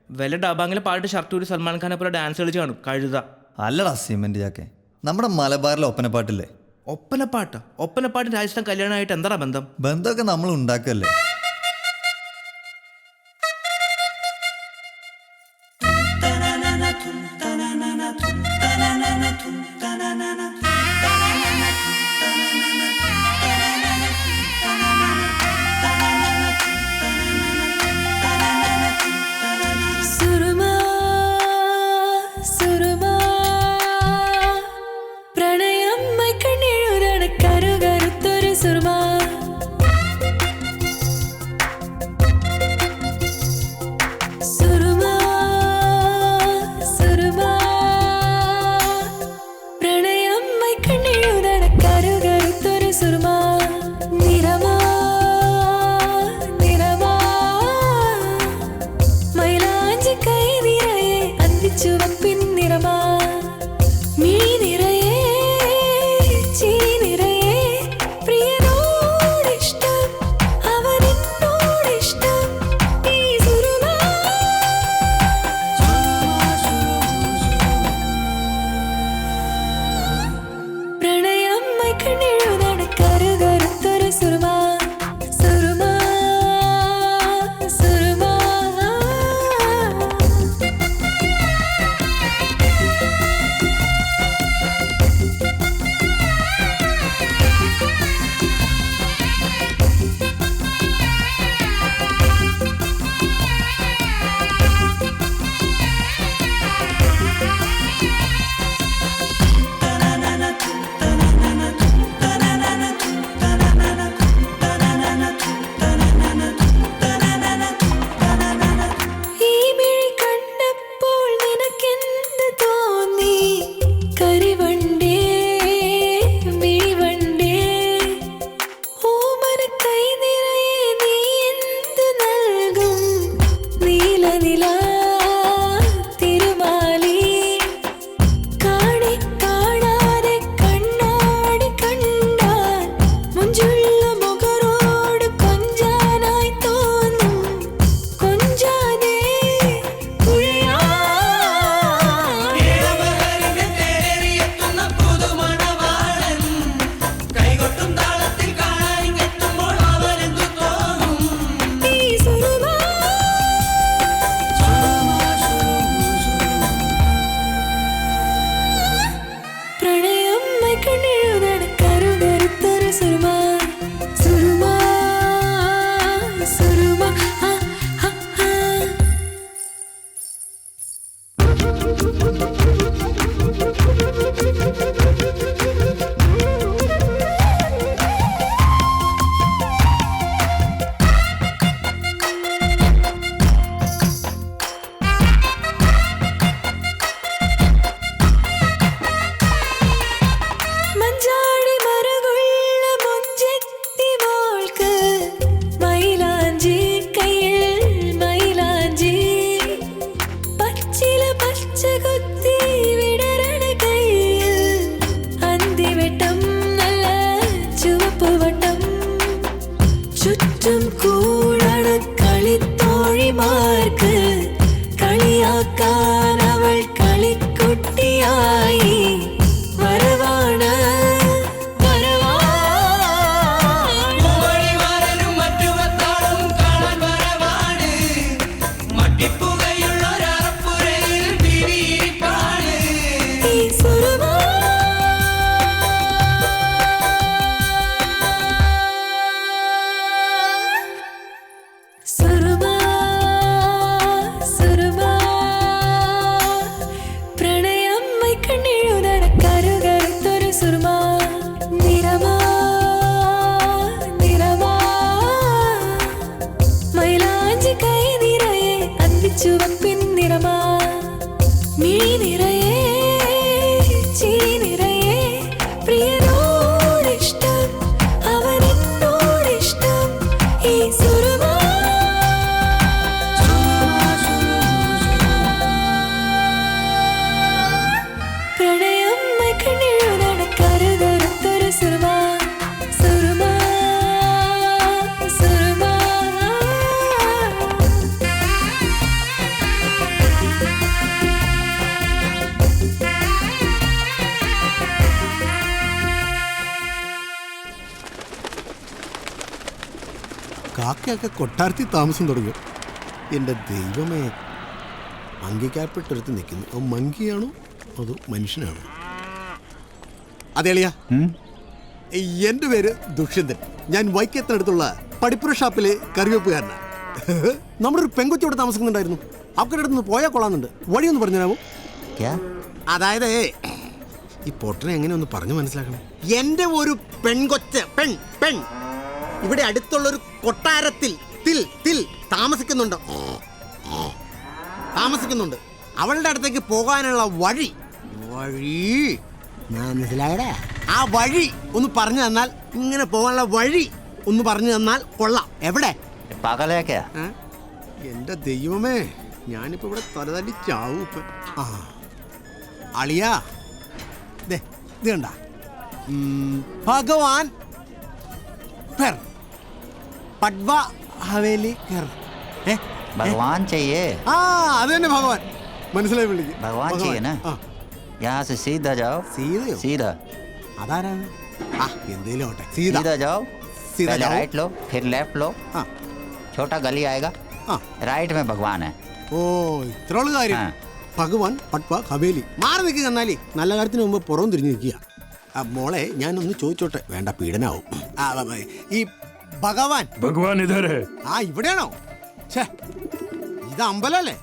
വല്ല ഡബാങ്ങിലെ പാട്ട് ഷർട്ട് ഒരു സൽമാൻ ഖാനെ പോലെ ഡാൻസ് കളിച്ച് കാണും. കഴുത.
അല്ലടാ സിമെന്റ് ചാക്കെ, നമ്മുടെ മലബാറിലെ ഒപ്പനപ്പാട്ടില്ലേ?
ഒപ്പനപ്പാട്ട്? ഒപ്പനപ്പാട്ട് രാജസ്ഥാൻ കല്യാണമായിട്ട് എന്താ ബന്ധം?
ബന്ധമൊക്കെ നമ്മൾ ഉണ്ടാക്കല്ലേ.
ചുറ്റും കൂടണ കളിത്തോഴിമാർക്ക് കളിയാക്കാൻ അവൾ കളിക്കുട്ടിയായി വരവാണ് ചുവപ്പിൻ നിറമാ മിഴി നിറയെ ചിരി നിറയെ പ്രിയനോടിഷ്ടം അവനെന്നോടിഷ്ടം ഈ സുരമാ പ്രണയം മൈക്കണ്ണെഴുതണ കരുതരത്തൊരു സുരമാ സുരമാ സുരമാ
കാക്കയൊക്കെ കൊട്ടാരത്തിൽ താമസം തുടങ്ങി. എൻ്റെ ദൈവമേ, മങ്കിക്കാർപ്പെട്ടെടുത്ത് നിൽക്കുന്നു. അത് മങ്കിയാണോ അതോ മനുഷ്യനാണോ? അതെളിയാ, എൻ്റെ പേര് ദുഷ്യന്തൻ. ഞാൻ വൈക്കത്തിനടുത്തുള്ള പടിപ്പുര ഷാപ്പിലെ കറിവെപ്പുകാരനാണ്. നമ്മുടെ ഒരു പെങ്കൊച്ചി ഇവിടെ താമസിക്കുന്നുണ്ടായിരുന്നു. അവരുടെ അടുത്ത് നിന്ന് പോയാൽ കൊള്ളാമെന്നുണ്ട്. വഴിയൊന്ന് പറഞ്ഞുതരാമോ? അതായത് ഈ പൊട്ടനെ എങ്ങനെ ഒന്ന് പറഞ്ഞു മനസ്സിലാക്കണം. എൻ്റെ ഒരു പെൺകൊച്ച് പെൺ ഇവിടെ അടുത്തുള്ളൊരു കൊട്ടാരത്തിൽ താമസിക്കുന്നുണ്ട്. അവളുടെ അടുത്തേക്ക് പോകാനുള്ള വഴി മനസ്സിലായടാ? ആ വഴി ഒന്ന് പറഞ്ഞു തന്നാൽ, ഇങ്ങനെ പോകാനുള്ള വഴി ഒന്ന് പറഞ്ഞു തന്നാൽ കൊള്ളാം. എവിടെ? എന്റെ ദൈവമേ, ഞാനിപ്പോ ഇവിടെ തലതല്ലി ചാവും ഇപ്പൊ. ആ അളിയാ, ഇത് കണ്ട ഭഗവാൻ പട്വ ഹവേലി
भगवान चाहिए।
ആ അത് തന്നെ ഭഗവാൻ. മനസ്സിലായി വിളിക്കും.
भगवान चाहिए ना? यहाँ से सीधा जाओ। सीधा
അതാരാണ്? ആ എന്തേലും ആവട്ടെ.
सीधा जाओ।
सीधा
पहले
जाओ।
राइट लो, फिर लेफ्ट लो। छोटा गली आएगा, राइट में भगवान है।
ഓ ഇത്രയുള്ള കാര്യം. ഭഗവാൻ പട്വ ഹവേലി. മാറി നിൽക്കുക. എന്നാലേ നല്ല കാര്യത്തിന് മുമ്പ് പുറം തിരിഞ്ഞു നിൽക്കുക. മോളെ ഞാനൊന്ന് ചോദിച്ചോട്ടെ, വേണ്ട പീഡനാവും. ഈ ഭഗവാൻ
इधर है।
ആ ഇവിടെയാണോ? ഇത് അമ്പലല്ലേ?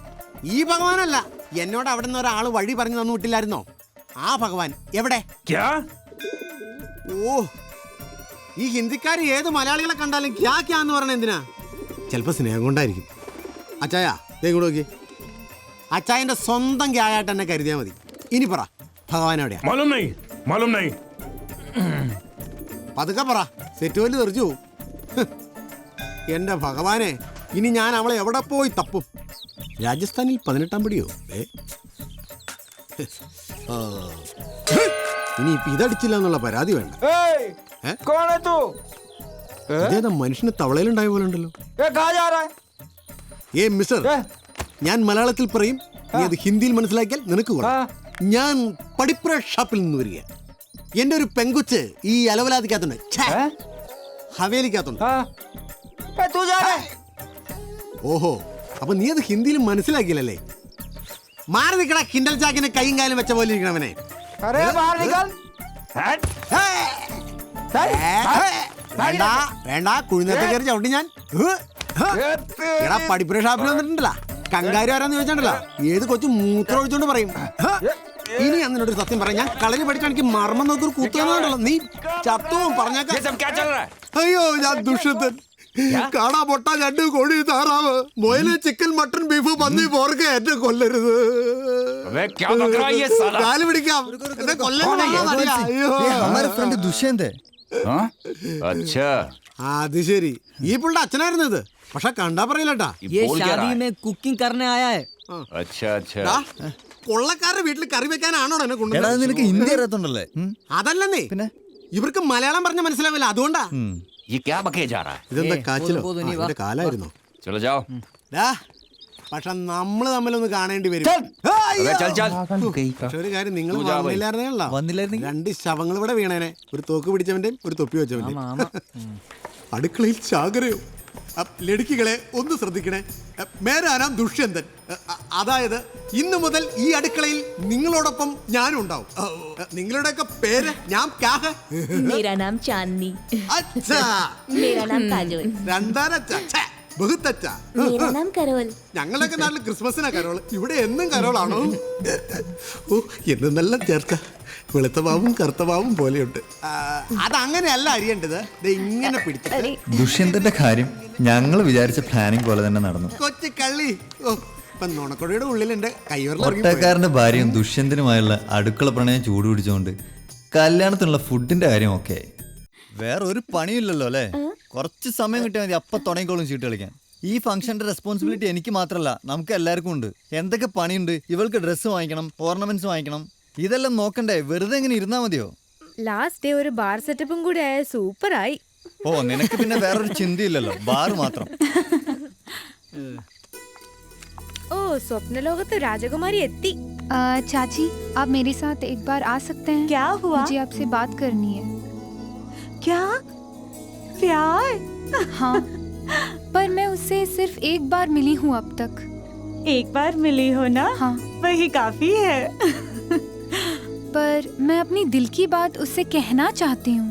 ഈ ഭഗവാനല്ല. എന്നോട് അവിടെ നിന്ന് ഒരാൾ വഴി പറഞ്ഞു തന്നു വിട്ടില്ലായിരുന്നോ? ആ ഭഗവാൻ എവിടെ? ഓ ഈ ഹിന്ദിക്കാർ ഏത് മലയാളികളെ കണ്ടാലും ക്യാന്ന് പറയണ എന്തിനാ? ചിലപ്പോ സ്നേഹം കൊണ്ടായിരിക്കും. അച്ചായ ഇങ്ങോട്ട് നോക്കി. അച്ചായന്റെ സ്വന്തം ക്യായായിട്ട് എന്നെ കരുതിയാൽ മതി. ഇനി പറ, ഭഗവാൻ എവിടെയാ? പതുക്കെ പറ, സെറ്റ് വല്ലു തെറിച്ചു പോവും. എന്റെ ഭഗവാനെ, ഇനി ഞാൻ അവളെ എവിടെ പോയി തപ്പും? രാജസ്ഥാനിൽ 18-ാം പടിയോ? ഇനി ഇപ്പൊ ഇതടിച്ചില്ല എന്നുള്ള പരാതി വേണ്ട. ഇതേതാ മനുഷ്യന് തവളയിലുണ്ടായ പോലെ ഉണ്ടല്ലോ. ഏ മിസ്റ്റർ, ഞാൻ മലയാളത്തിൽ പറയും, നീ അത് ഹിന്ദിയിൽ മനസ്സിലാക്കിയാൽ നിനക്ക് കൊള്ളാം. ഞാൻ പടിപ്പുര ഷാപ്പിൽ നിന്ന് വരിക. എന്റെ ഒരു പെങ്കുച്ച് ഈ അലവലാതിക്കകത്തുണ്ട്, ഹവേലിക്കകത്തുണ്ട്. ഓഹോ, അപ്പൊ നീ അത് ഹിന്ദിയിൽ മനസ്സിലാക്കിയില്ലല്ലേ? മാറി നിൽക്കണ കിൻഡൽ ചാക്കിനെ കൈയും കാലും വെച്ച പോലെ ഇരിക്കണവനെ. വേണ്ട കുഴിനത്തെ കയറി ചവിട്ടി ഞാൻ. എടാ പടിപ്പുര ഷാപ്പിൽ വന്നിട്ടുണ്ടല്ലോ, കങ്കാരി ആരാന്ന് ചോദിച്ചിട്ടുണ്ടല്ലോ, ഏത് കൊച്ചു മൂത്രം ഒഴിച്ചോണ്ട് പറയും. ഇനി അതിനോട് സത്യം പറയാം, ഞാൻ കളരി പഠിക്കാണെങ്കിൽ മർമ്മം നോക്കൊരു കൂത്തുണ്ടല്ലോ, നീ ചത്തവും പറഞ്ഞേക്കാം. അയ്യോ ഞാൻ ദുഷ്യന്തൻ. കാണാ പൊട്ട, ഞണ്ട്, കോഴി, താറാവ്, മുയല്, ചിക്കൻ, മട്ടൺ, ബീഫ്, പന്നി, പോർക്ക് എന്നെ കൊല്ലരുത്. കാല് പിടിക്കാം, എന്നെ കൊല്ലരുത്.
ദുഷ്യന്തേ.
അത് ശരി, ഈ പുള്ളിയുടെ അച്ഛനായിരുന്നു ഇത്. പക്ഷെ കണ്ടാ പറയില്ലട്ടാ.
കുക്കിംഗ് करने आया है।
കൊള്ളക്കാരുടെ വീട്ടിൽ കറി വെക്കാനാണോ എന്നെ കൊണ്ടു?
നിനക്ക് ഹിന്ദി അറിയത്തുണ്ടല്ലേ?
അതല്ലെന്നേ, ഇവർക്ക് മലയാളം പറഞ്ഞ മനസ്സിലാവില്ല, അതുകൊണ്ടാ.
ये क्या बके जा रहा है?
ഇതെന്താ കാച്ചിലോ? ഇതിന്റെ കാലായിരുന്നോ?
चलो जाओ।
പക്ഷെ നമ്മള് തമ്മിലൊന്ന് കാണേണ്ടി വരും. പക്ഷെ ഒരു കാര്യം, നിങ്ങൾ വന്നില്ലായിരുന്നേ, 2 ശവങ്ങൾ ഇവിടെ വീണേനെ. ഒരു തോക്ക് പിടിച്ചവന്റെയും ഒരു തൊപ്പി വെച്ചവന്റെയും. അടുക്കളയിൽ ചാകരയോ? ലടുക്കികളെ ഒന്ന് ശ്രദ്ധിക്കണേ. മേരാ നാം ദുഷ്യന്തൻ. അതായത് ഇന്നു മുതൽ ഈ അടുക്കളയിൽ നിങ്ങളോടൊപ്പം ഞാനും ഉണ്ടാവും. നിങ്ങളുടെയൊക്കെ പേര് ഞാൻ
मेरा नाम चांदनी। मेरा नाम काजोल। मेरा नाम करोल।
ഞങ്ങളുടെയൊക്കെ നാട്ടിൽ ക്രിസ്മസിനാ കരോൾ, ഇവിടെ എന്നും കരോളാണോ? ഓ, എന്ന് നല്ല ചേർക്ക. വെളുത്ത പാവും കറുത്ത പാവും പോലെയുണ്ട്. അതങ്ങനെയല്ല അറിയേണ്ടത്, ഇങ്ങനെ പിടിച്ചിട്ട്.
ദുഷ്യന്തന്റെ കാര്യം ഞങ്ങൾ വിചാരിച്ച പ്ലാനിങ് പോലെ തന്നെ നടന്നു.
കൊച്ചു കള്ളി. ഓ, ഇപ്പൊ നുണക്കൊടിയുടെ ഉള്ളിൽ എന്റെ
ഒട്ടക്കാരന്റെ ഭാര്യയും ദുഷ്യന്തനുമായുള്ള അടുക്കള പ്രണയം ചൂടുപിടിച്ചുകൊണ്ട് കല്യാണത്തിനുള്ള ഫുഡിന്റെ കാര്യം ഒക്കെ ആയി. വേറെ ഒരു പണിയില്ലല്ലോ അല്ലേ? കുറച്ച് സമയം കിട്ടിയാൽ മതി, അപ്പൊ തുടങ്ങിക്കോളും ചീട്ട് കളിക്കാൻ. ഈ ഫംഗ്ഷന്റെ റെസ്പോൺസിബിലിറ്റി എനിക്ക് മാത്രമല്ല, നമുക്ക് എല്ലാവർക്കും ഉണ്ട്. എന്തൊക്കെ പണിയുണ്ട്. ഇവൾക്ക് ഡ്രസ്സ് വാങ്ങിക്കണം, ഓർണമെന്റ്സ് വാങ്ങിക്കണം. ഇതെല്ലാം നോക്കണ്ടേ? വെറുതെ എങ്ങനെ ഇരുന്നാ മതിയോ?
ലാസ്റ്റ് ഡേ ഒരു ബാർ സെറ്റപ്പും കൂടി ആയ സൂപ്പറായി.
ഓ, നിനക്ക് പിന്നെ വേറൊരു ചിന്തയില്ലല്ലോ, ബാർ മാത്രം.
ഓ, സ്വപ്നലോകത്ത് രാജകുമാരി എത്തി.
चाची, आप मेरे साथ एक बार आ सकते हैं?
क्या हुआ?
मुझे आपसे बात करनी है।
क्या? प्यार?
हाँ, पर मैं उससे सिर्फ एक बार मिली हूँ अब तक।
एक बार मिली हो ना?
हाँ,
वही काफी है।
पर मैं अपनी दिल की बात उससे कहना चाहती हूँ।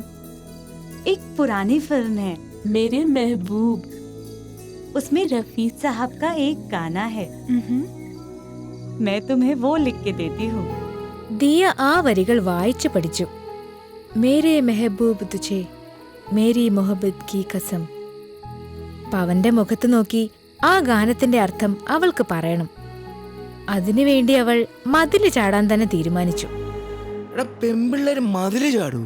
एक पुरानी फिल्म है मेरे महबूब, उसमें रफी साहब का एक गाना है, मैं तुम्हें वो लिख के देती हूँ.
ദിയ ആ വരികൾ വായിച്ചു പഠിച്ചു. മേരെ മെഹബൂബ് തുझे മേരി മൊഹബത്ത് കി കസം. പവന്റെ മുഖത്ത് നോക്കി ആ ഗാനത്തിന്റെ അർത്ഥം അവൾക്ക് പറയണം. അതിനുവേണ്ടി അവൾ മതില് ചാടാൻ തന്നെ തീരുമാനിച്ചു.
പെമ്പിള്ളേര് മതില് ചാടൂ?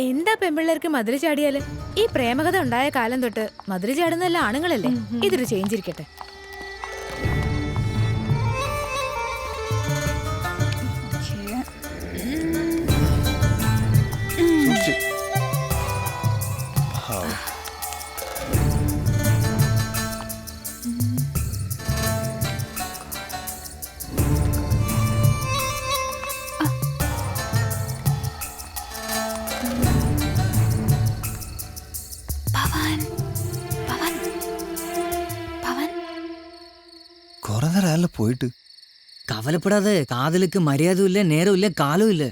എന്താ പെമ്പിള്ളേർക്ക് മതില് ചാടിയാല്? ഈ പ്രേമകഥ ഉണ്ടായ കാലം തൊട്ട് മതില് ചാടുന്നല്ല ആണുങ്ങളല്ലേ. ഇതൊരു ചേഞ്ച് ഇരിക്കട്ടെ.
കുറെ നേരം പോയിട്ട്.
കവലപ്പെടാതെ. കാതലുക്ക് മര്യാദയില്ല, നേരമില്ല, കാലമില്ല.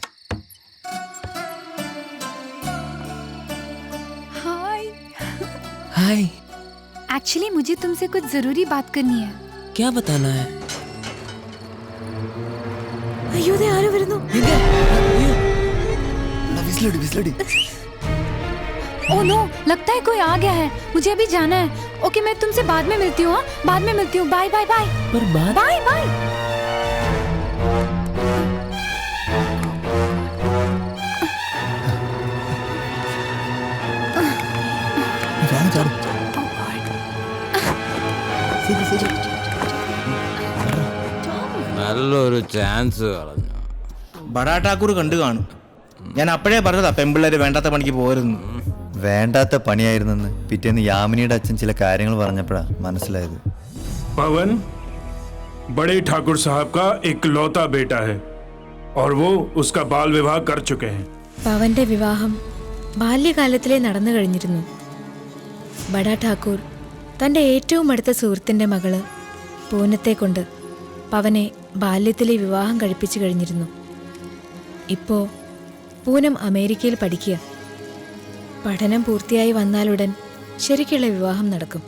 हाय।
हाय।
एक्चुअली मुझे तुमसे कुछ जरूरी बात करनी है।
क्या बताना है?
അയ്യോ, ദേ ആരോ വരുന്നു.
ओह नो, लगता है कोई आ गया है। मुझे अभी जाना है। ओके, मैं तुमसे बाद में मिलती हूँ। बाद में मिलती हूँ। Bye bye bye.
पर बात?
Bye bye.
നല്ലൊരു ചാൻസ് കളഞ്ഞു.
ബഡാ ഠാക്കൂർ കണ്ടു കാണും. ഞാൻ അപ്പോഴേ പറഞ്ഞതാ പെമ്പിള്ളേര് വേണ്ടാത്ത പണിക്ക് പോരുന്നു.
വേണ്ടാത്ത പണിയായിരുന്നെന്ന് പിറ്റേന്ന് യാമിനിയുടെ അച്ഛൻ ചില കാര്യങ്ങൾ പറഞ്ഞപ്പോഴാ മനസ്സിലായത്.
पवन बड़े ठाकुर साहब का इकलौता बेटा है और वो उसका बाल विवाह कर चुके हैं.
പവന്റെ വിവാഹം ബാല്യകാലത്തിലേ നടന്നു കഴിഞ്ഞിരുന്നു. ബഡാ ഠാക്കൂർ തന്റെ ഏറ്റവും അടുത്ത സുഹൃത്തിന്റെ മകള് പൂനത്തെ കൊണ്ട് പവനെ ബാല്യത്തിലെ വിവാഹം കഴിപ്പിച്ചു കഴിഞ്ഞിരുന്നു. ഇപ്പോ പൂനം അമേരിക്കയിൽ പഠിക്കുക. പഠനം പൂർത്തിയായി വന്നാലുടൻ ശരിക്കുള്ള വിവാഹം നടക്കും.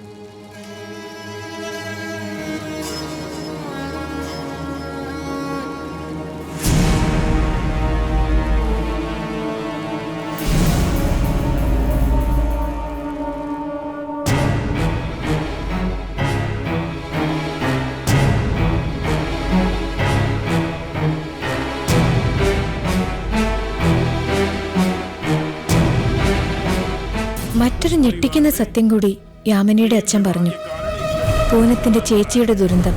മറ്റൊരു ഞെട്ടിക്കുന്ന സത്യം കൂടി യാമിനിയുടെ അച്ഛൻ പറഞ്ഞു. പൂനത്തിന്റെ ചേച്ചിയുടെ ദുരന്തം.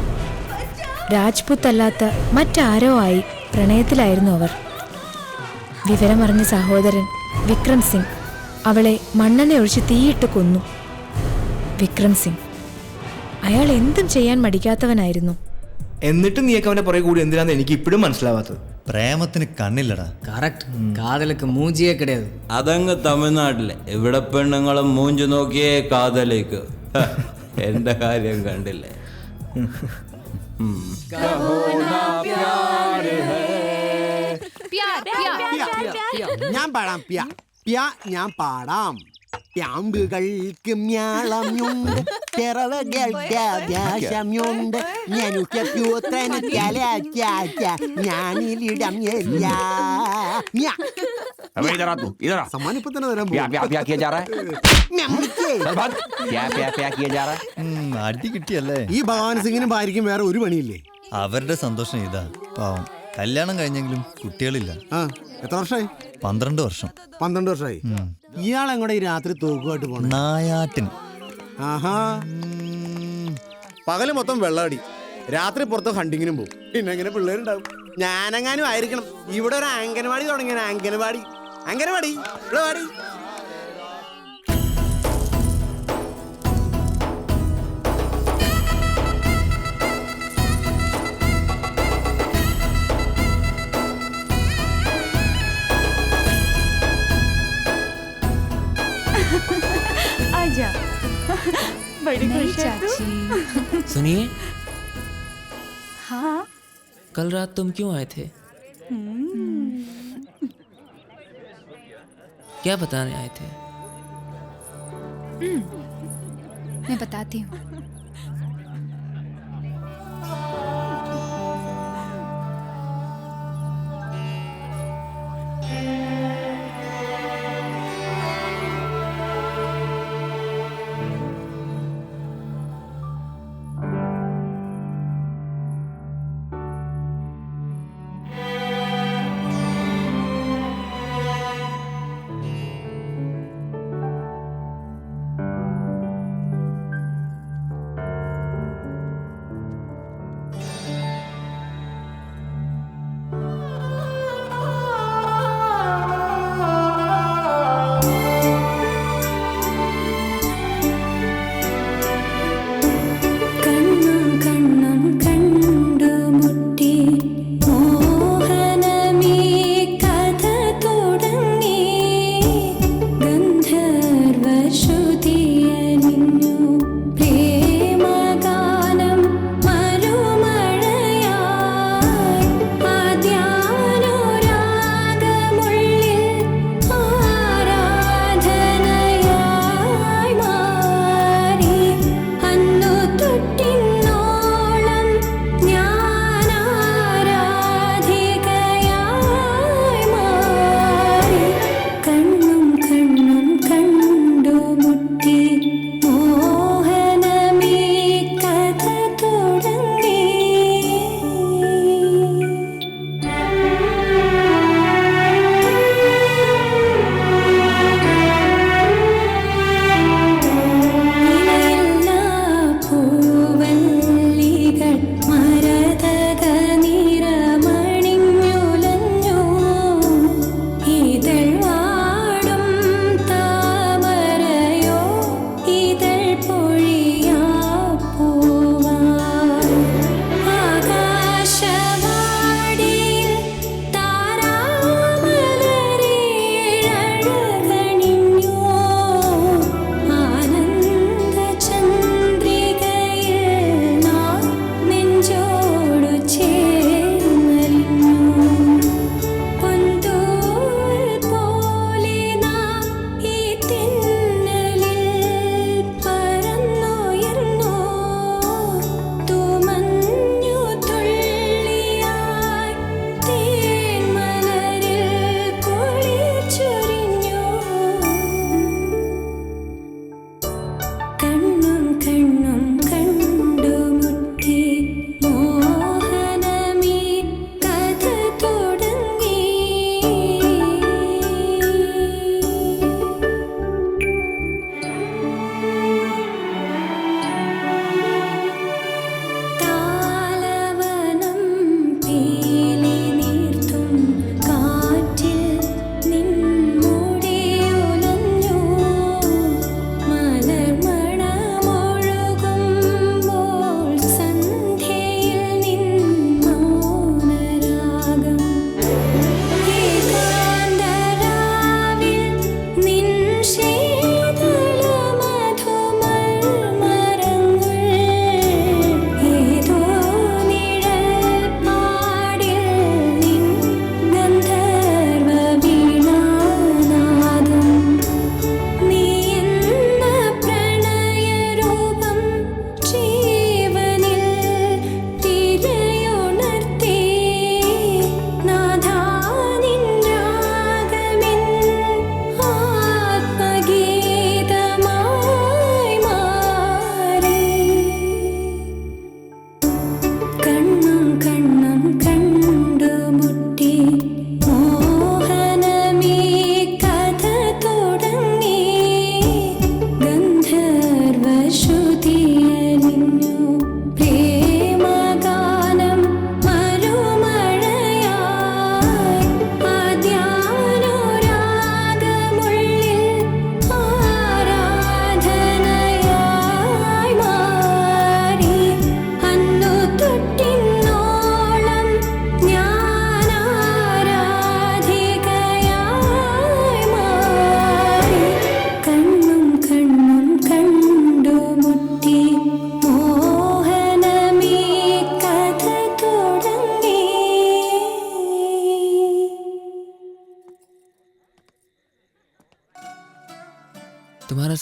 രാജ്പുത്ത് അല്ലാത്ത മറ്റാരോ ആയി പ്രണയത്തിലായിരുന്നു അവർ. വിവരമറിഞ്ഞ സഹോദരൻ വിക്രം സിംഗ് അവളെ മണ്ണെണ്ണ ഒഴിച്ച് തീയിട്ട് കൊന്നു. വിക്രം സിംഗ് അയാൾ എന്തും ചെയ്യാൻ മടിക്കാത്തവനായിരുന്നു.
എന്നിട്ട് നീയൊക്കെ അവന്റെ പുറകെ കൂടി എന്തിനാന്ന് എനിക്ക് ഇപ്പോഴും മനസ്സിലാവാത്തത്.
പ്രേമത്തിന് കണ്ണില്ലടാ.
കറക്റ്റ്. കാതലക്ക് മൂഞ്ചിയെ കിടയത്.
അതങ്ങ് തമിഴ്നാട്ടിലെ ഇവിടെ പെണ്ണുങ്ങളും മൂഞ്ചു നോക്കിയേ കാതലേക്ക്. എന്റെ കാര്യം കണ്ടില്ലേ?
ഞാൻ പാടാം ഞാൻ പാടാം. പ്യാമ്പുകൾക്ക് മ്യാളമുണ്ട്, പിറവകളുടെ ആകാശമുണ്ട്, ഞാനിലിടം
सम्मान इतना दे रहा है। प्या किया जा रहा है। किया जा रहा है।
അടി കിട്ടിയല്ലേ?
ഈ ഭഗവാൻ സിംഗിനും ഭാര്യയ്ക്കും വേറെ ഒരു പണിയില്ലേ?
അവരുടെ സന്തോഷം ഇതാ. പാവം കല്യാണം കഴിഞ്ഞെങ്കിലും കുട്ടികളില്ല.
എത്ര വർഷമായി?
12 വർഷം.
12 വർഷമായി. ഇയാൾ എങ്ങോട്ട് ഈ രാത്രി തോക്കുമായിട്ട് പോണ?
നായാട്ടിന്.
ആഹാ. പകല് മൊത്തം വെള്ളമടി, രാത്രി പുറത്ത് ഹണ്ടിങ്ങിനും പോകും. പിന്നെ എങ്ങനെ പിള്ളേരുണ്ടാവും? ഞാനെങ്ങാനും ആയിരിക്കണം. ഇവിടെ ഒരു അംഗനവാടി തുടങ്ങിയ അംഗനവാടി ഇവിടെ വാടി.
आजा, बड़ी खुश है तू।
सुनिए,
हाँ
कल रात तुम क्यों आए थे? क्या बताने आए थे?
मैं बताती हूँ.
നീർത്തും കാറ്റിൽ നിൻ മുടിയുലഞ്ഞു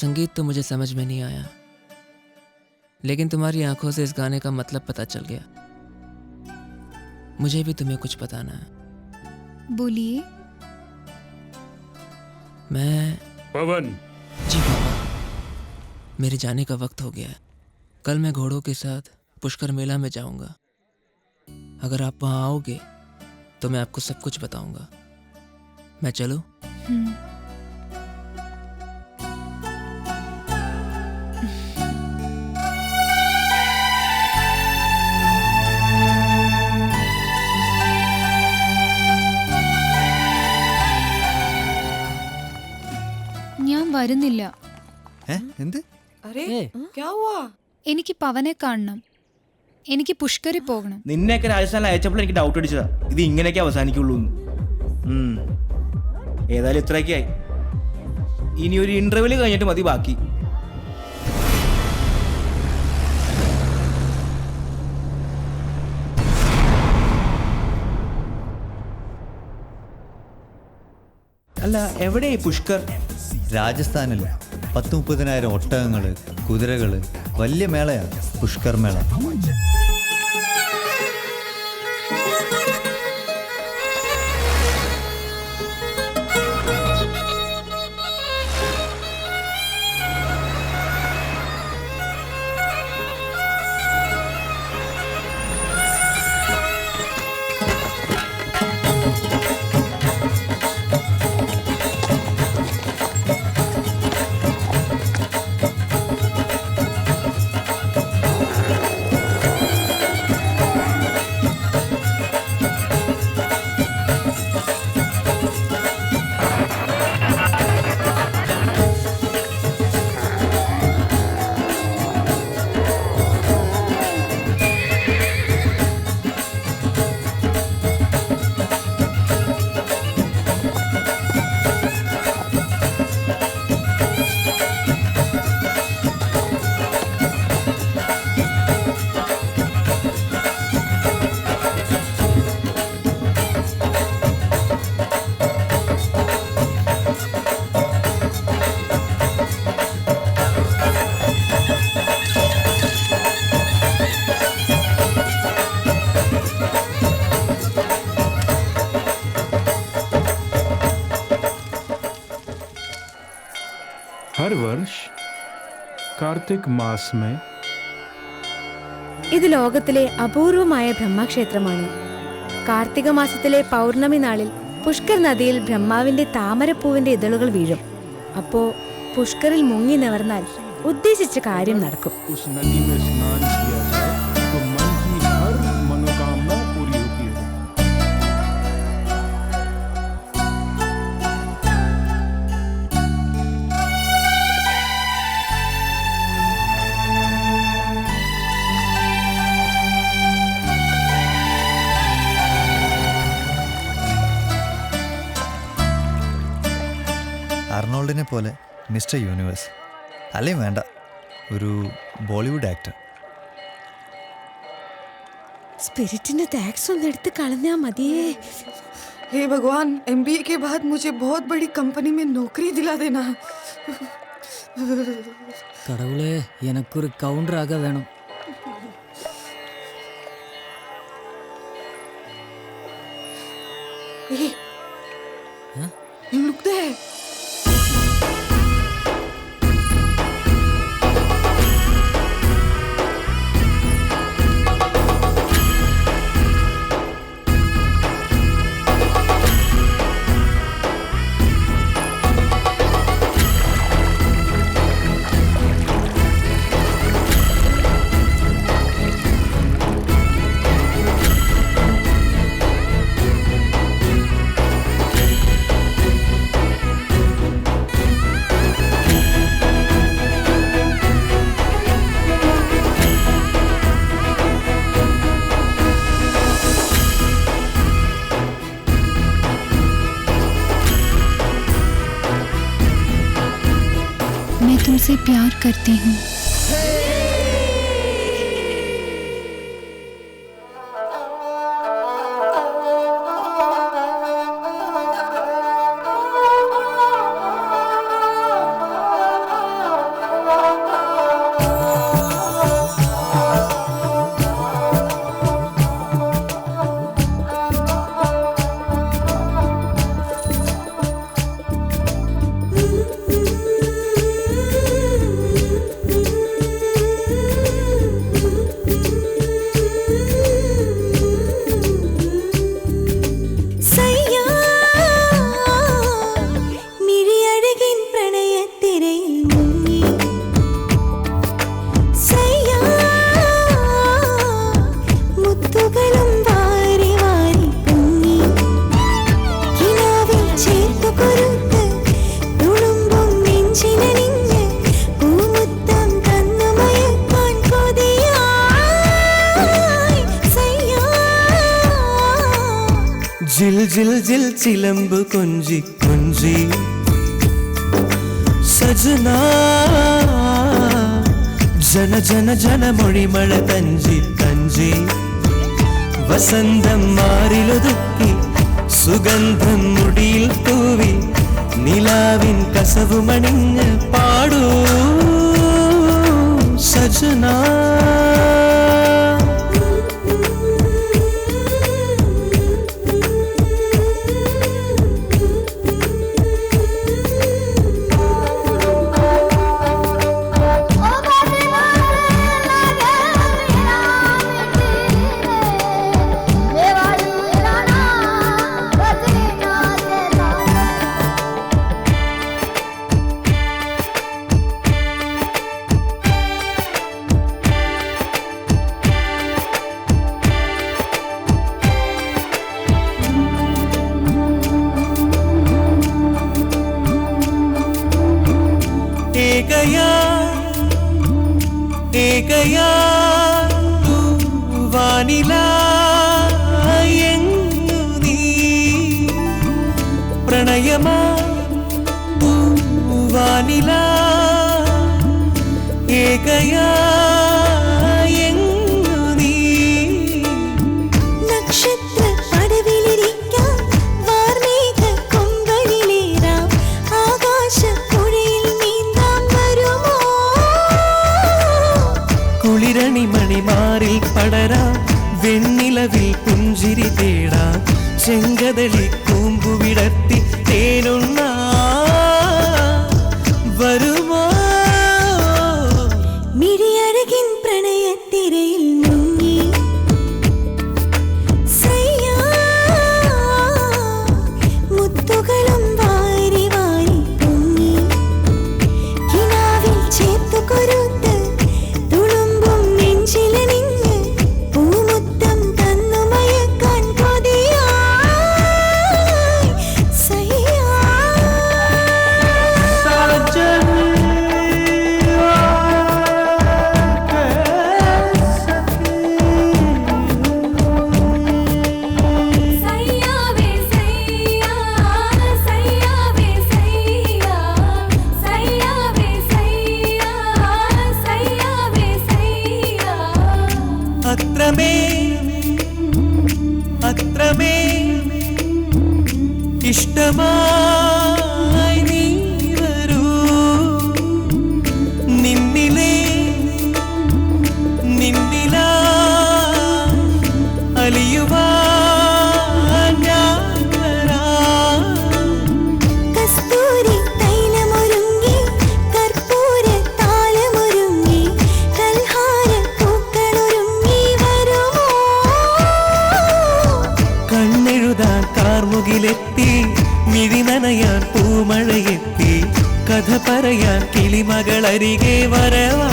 संगीत तो मुझे समझ में नहीं आया, लेकिन तुम्हारी आंखों से इस गाने का मतलब पता चल गया। मुझे भी तुम्हें कुछ बताना है।
बोलिए।
मैं
पवन।
जी पापा, मेरे जाने का वक्त हो गया है। कल मैं घोड़ों के साथ पुष्कर मेला में जाऊंगा। अगर आप वहां आओगे तो मैं आपको सब कुछ बताऊंगा। मैं चलूं?
ഞാൻ വരുന്നില്ല.
എന്ത്?
എനിക്ക് പവനെ കാണണം. എനിക്ക് പുഷ്കറിൽ പോകണം.
നിന്നെയൊക്കെ രാജസ്ഥാനിൽ അയച്ചപ്പോൾ എനിക്ക് ഡൗട്ട് അടിച്ചതാ ഇത് ഇങ്ങനെയൊക്കെ അവസാനിക്കുള്ളൂ. ഏതായാലും ഇത്രയൊക്കെ ആയി. ഇനി ഒരു ഇന്റർവ്യൂല് കഴിഞ്ഞിട്ട് മതി ബാക്കി. അല്ല, എവിടെയായി പുഷ്കർ?
രാജസ്ഥാനിൽ 10-30,000 ഒട്ടകങ്ങള്, കുതിരകള്, വലിയ മേളയാണ് പുഷ്കർ മേള.
हर वर्ष कार्तिक मास में
ഇത് ലോകത്തിലെ അപൂർവമായ ബ്രഹ്മക്ഷേത്രമാണ്. കാർത്തിക മാസത്തിലെ പൗർണമി നാളിൽ പുഷ്കർ നദിയിൽ ബ്രഹ്മാവിന്റെ താമരപ്പൂവിന്റെ ഇതളുകൾ വീഴും. അപ്പോ പുഷ്കറിൽ മുങ്ങി നിവർന്നാൽ ഉദ്ദേശിച്ച കാര്യം നടക്കും.
उस नदी में स्नान किया जाए तो मन की हर मनोकामना पूरी होती है.
അർണോൾഡിനെ പോലെ മിസ്റ്റർ യൂണിവേഴ്സ് അല്ലെങ്കിൽ വേണ്ട, ഒരു ബോളിവുഡ് ആക്ടർ.
സ്പിരിറ്റിന്റെ ടാക്സ് ഒന്ന് എടുത്ത് കളഞ്ഞാ മതിയേ.
हे भगवान, MBA के बाद मुझे बहुत बड़ी कंपनी में नौकरी दिला देना.
கடவுளே, எனக்கு ஒரு கவுண்டராக வேணும்.
Look there.
मैं तुमसे प्यार करती हूँ.
जिल जिल चिलंब कुंजी कुंजी सजना जन जन जन मொழிമழ തഞ്ചി തഞ്ചി വസന്തം മാറിലൊതുക്കി സുഗന്ധം മുടിയിൽ തൂവി നിലാവിൻ കസവുമണിഞ്ഞ് പാടൂ സജനാ ഏകയാ വാനിലാ എങ്ങു നീ പ്രണയമാ വാനിലാ ഏകയാ എങ്ങു നീ
നക്ഷത്ര പടവിലിരിക്കാം വാർമേഘ കൊമ്പലിലേറാം ആകാശപ്പുഴയിൽ നീന്താം വരുമോ
കുളിരണി മണിമാറിൽ പടരാം വെണ്ണിലവിൽ പുഞ്ചിരി തേടാം ചെങ്കതളി കൂമ്പുവിടത്തി തേനുണ്ണ വരുമോ
മിഴിയഴകിൻ പ്രണയത്തിരയിൽ മുങ്ങി സയ്യാ മുത്തുകളും വാരി വാരി പൊങ്ങി കിനാവിൽ ചേർത്തു കൊരുത്ത് തുളുമ്പും നെഞ്ചിലണിഞ്ഞ് പൂമുത്തം തന്നു മയക്കാൻ കൊതിയായി സയ്യാ സയ്യാവേ സയ്യാ സയ്യാവേ സയ്യാ സയ്യാവേ സയ്യാ സയ്യാവേ സയ്യാ
അത്രമേ അത്രമേ ഇഷ്ടമായി നീ വരൂ നിന്നിലേ നിന്നിലാ അലിയുവാൻ ഞാൻ വരാം
കസ്തൂരി തൈലമൊരുങ്ങി കർപ്പൂര താലമൊരുങ്ങി കൽഹാര പൂക്കളൊരുങ്ങി വരുമോ
കണ്ണെഴുതാൻ കാർമുകിലെത്തി മിഴി നനയാൻ പൂമഴയെത്തി കഥ പറയാൻ കിളിമകളരികെ വരവാ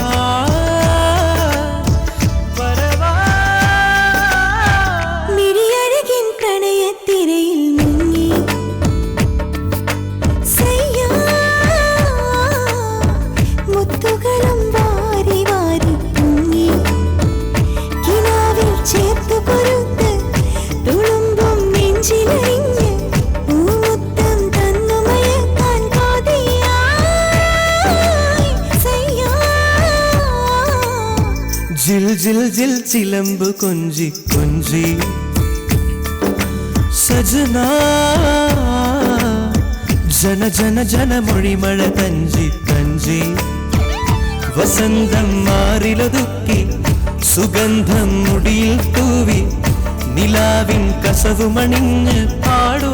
മിഴിയഴകിൻ പ്രണയത്തിരയിൽ മുങ്ങി സയ്യാ മുത്തുകളും വാരി വാരി പൊങ്ങി കിനാവിൽ ചേർത്തു കൊരുത്ത് തുളുമ്പും നെഞ്ചിലണിഞ്ഞ് പൂമുത്തം തന്നു മയക്കാൻ കൊതിയായി സയ്യാ
ജിൽ ജിൽ ജിൽ ചിലമ്പ് കൊഞ്ചി കൊഞ്ചി സജനാ ജന ജന ജന മൊഴിമഴ തഞ്ചി തഞ്ചി വസന്തം മാറിലൊതുക്കി സുഗന്ധം മുടിയിൽ തൂവി നിലാവിൻ കസവുമണിഞ്ഞ് പാടൂ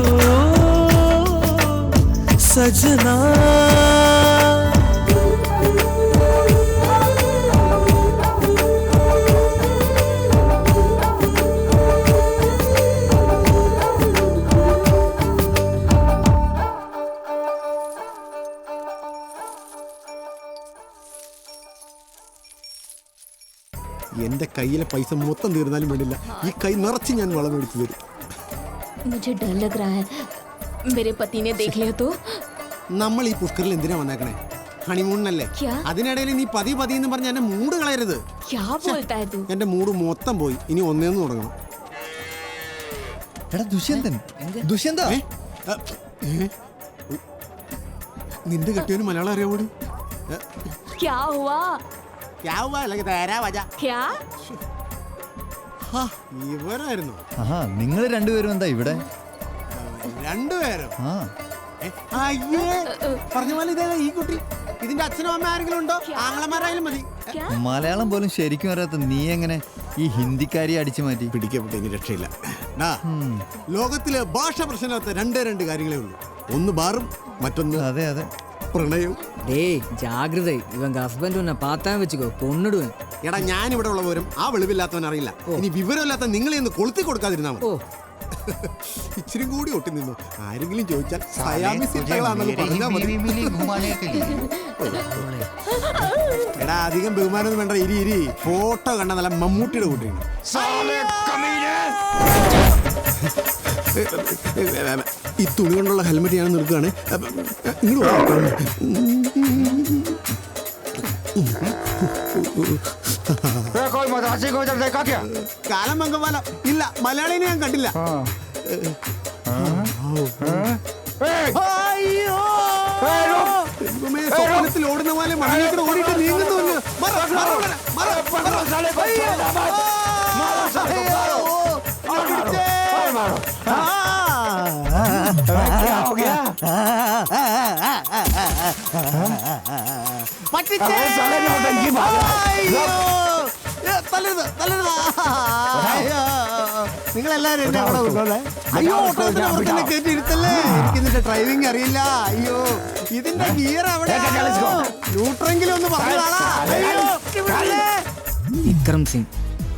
സജനാ
എന്റെ കയ്യിലെ പൈസ മൊത്തം തീർന്നാലും വേണ്ടില്ല ഈ കൈ നിറച്ച് ഞാൻ വളം മേടിച്ചു തരും
मुझे डर लग रहा है मेरे पति ने देख लिया तो
നമ്മൾ ഈ പുഷ്കറിൽ എന്തിനാ വന്നേക്കണേ ഹണിമൂണിനല്ലേ
ക്യാ?
അതിനിടയിൽ നീ പതി എന്ന് പറഞ്ഞ എന്റെ മൂഡ് കളയരുത്
क्या बोलता है तू
എന്റെ മൂഡ് മൊത്തം പോയി ഇനി ഒന്നേന്ന് തുടങ്ങണം
എടാ ദുഷ്യന്തൻ, ദുഷ്യന്ത,
നിന്റെ കെട്ടിയവന് മലയാളം അറിയാവോടി?
क्या हुआ क्या
ഇവരായിരുന്നു
ആഹാ നിങ്ങൾ രണ്ടുപേരും എന്താ ഇവിടെ?
രണ്ടുപേരും
ആ
അയ്യേ പറഞ്ഞ പോലെ ഇതേ ഈ കുട്ടി. ഇതിന്റെ അച്ഛനും അമ്മ ആരെങ്കിലും ഉണ്ടോ? ആങ്ങളമാരായാലും മതി.
മലയാളം പോലും ശരിക്കും അറിയാത്ത നീ എങ്ങനെ ഈ ഹിന്ദിക്കാരിയെ അടിച്ചു മാറ്റി?
പിടിക്കപ്പെട്ട ഇനി രക്ഷയില്ല. ലോകത്തിലെ ഭാഷ പ്രശ്നമില്ലാത്ത രണ്ട് കാര്യങ്ങളേ ഉള്ളൂ. ഒന്ന് ബാറും, മറ്റൊന്ന്
അതെ അതെ
പ്രണയവും.
டேய் ஜாகிரதை இவங்க ஹஸ்பண்ட் உன்னை பார்த்தா வச்சுக்கோ கொன்னுடுவேன்.
എടാ ഞാൻ ഇവിടെ ഉള്ളവരും ആ വെളിവില്ലാത്തവൻ അറിയില്ല. ഇനി വിവരമില്ലാത്ത നിങ്ങളെ ഒന്ന് കൊളുത്തി കൊടുക്കാതിരുന്നാ മതി. ഇച്ചിരി കൂടി ഒട്ടി നിന്നു. ആരെങ്കിലും ചോദിച്ചാൽ എടാ അധികം ബഹുമാനൊന്നും വേണ്ട. ഇരി ഫോട്ടോ കണ്ട നല്ല മമ്മൂട്ടിയുടെ കൂട്ടിയാണ്. ഈ തുണി കൊണ്ടുള്ള ഹെൽമെറ്റ് ഞാൻ നിൽക്കുകയാണ്. കാലം മംഗവാലം ഇല്ല, മലയാളിനെ ഞാൻ കണ്ടില്ല. സ്വപ്നത്തിൽ ഓടുന്ന പോലെ മണ്ണിലേക്ക് ഓടിയിട്ട് നീങ്ങുന്നു. നിങ്ങളെല്ലാരും എന്നെ അവിടെ കൊണ്ടുപോകേ. അയ്യോ ഓട്ടോത്തിനെ കയറ്റിയിരുത്തല്ലേ. എനിക്ക് ഇതിന്റെ ഡ്രൈവിംഗ് അറിയില്ല. അയ്യോ ഇതിന്റെ ഗിയർ അവിടെ. ന്യൂട്രെങ്കിലും ഒന്ന് പറഞ്ഞാളാ.
விக்ரம் சிங்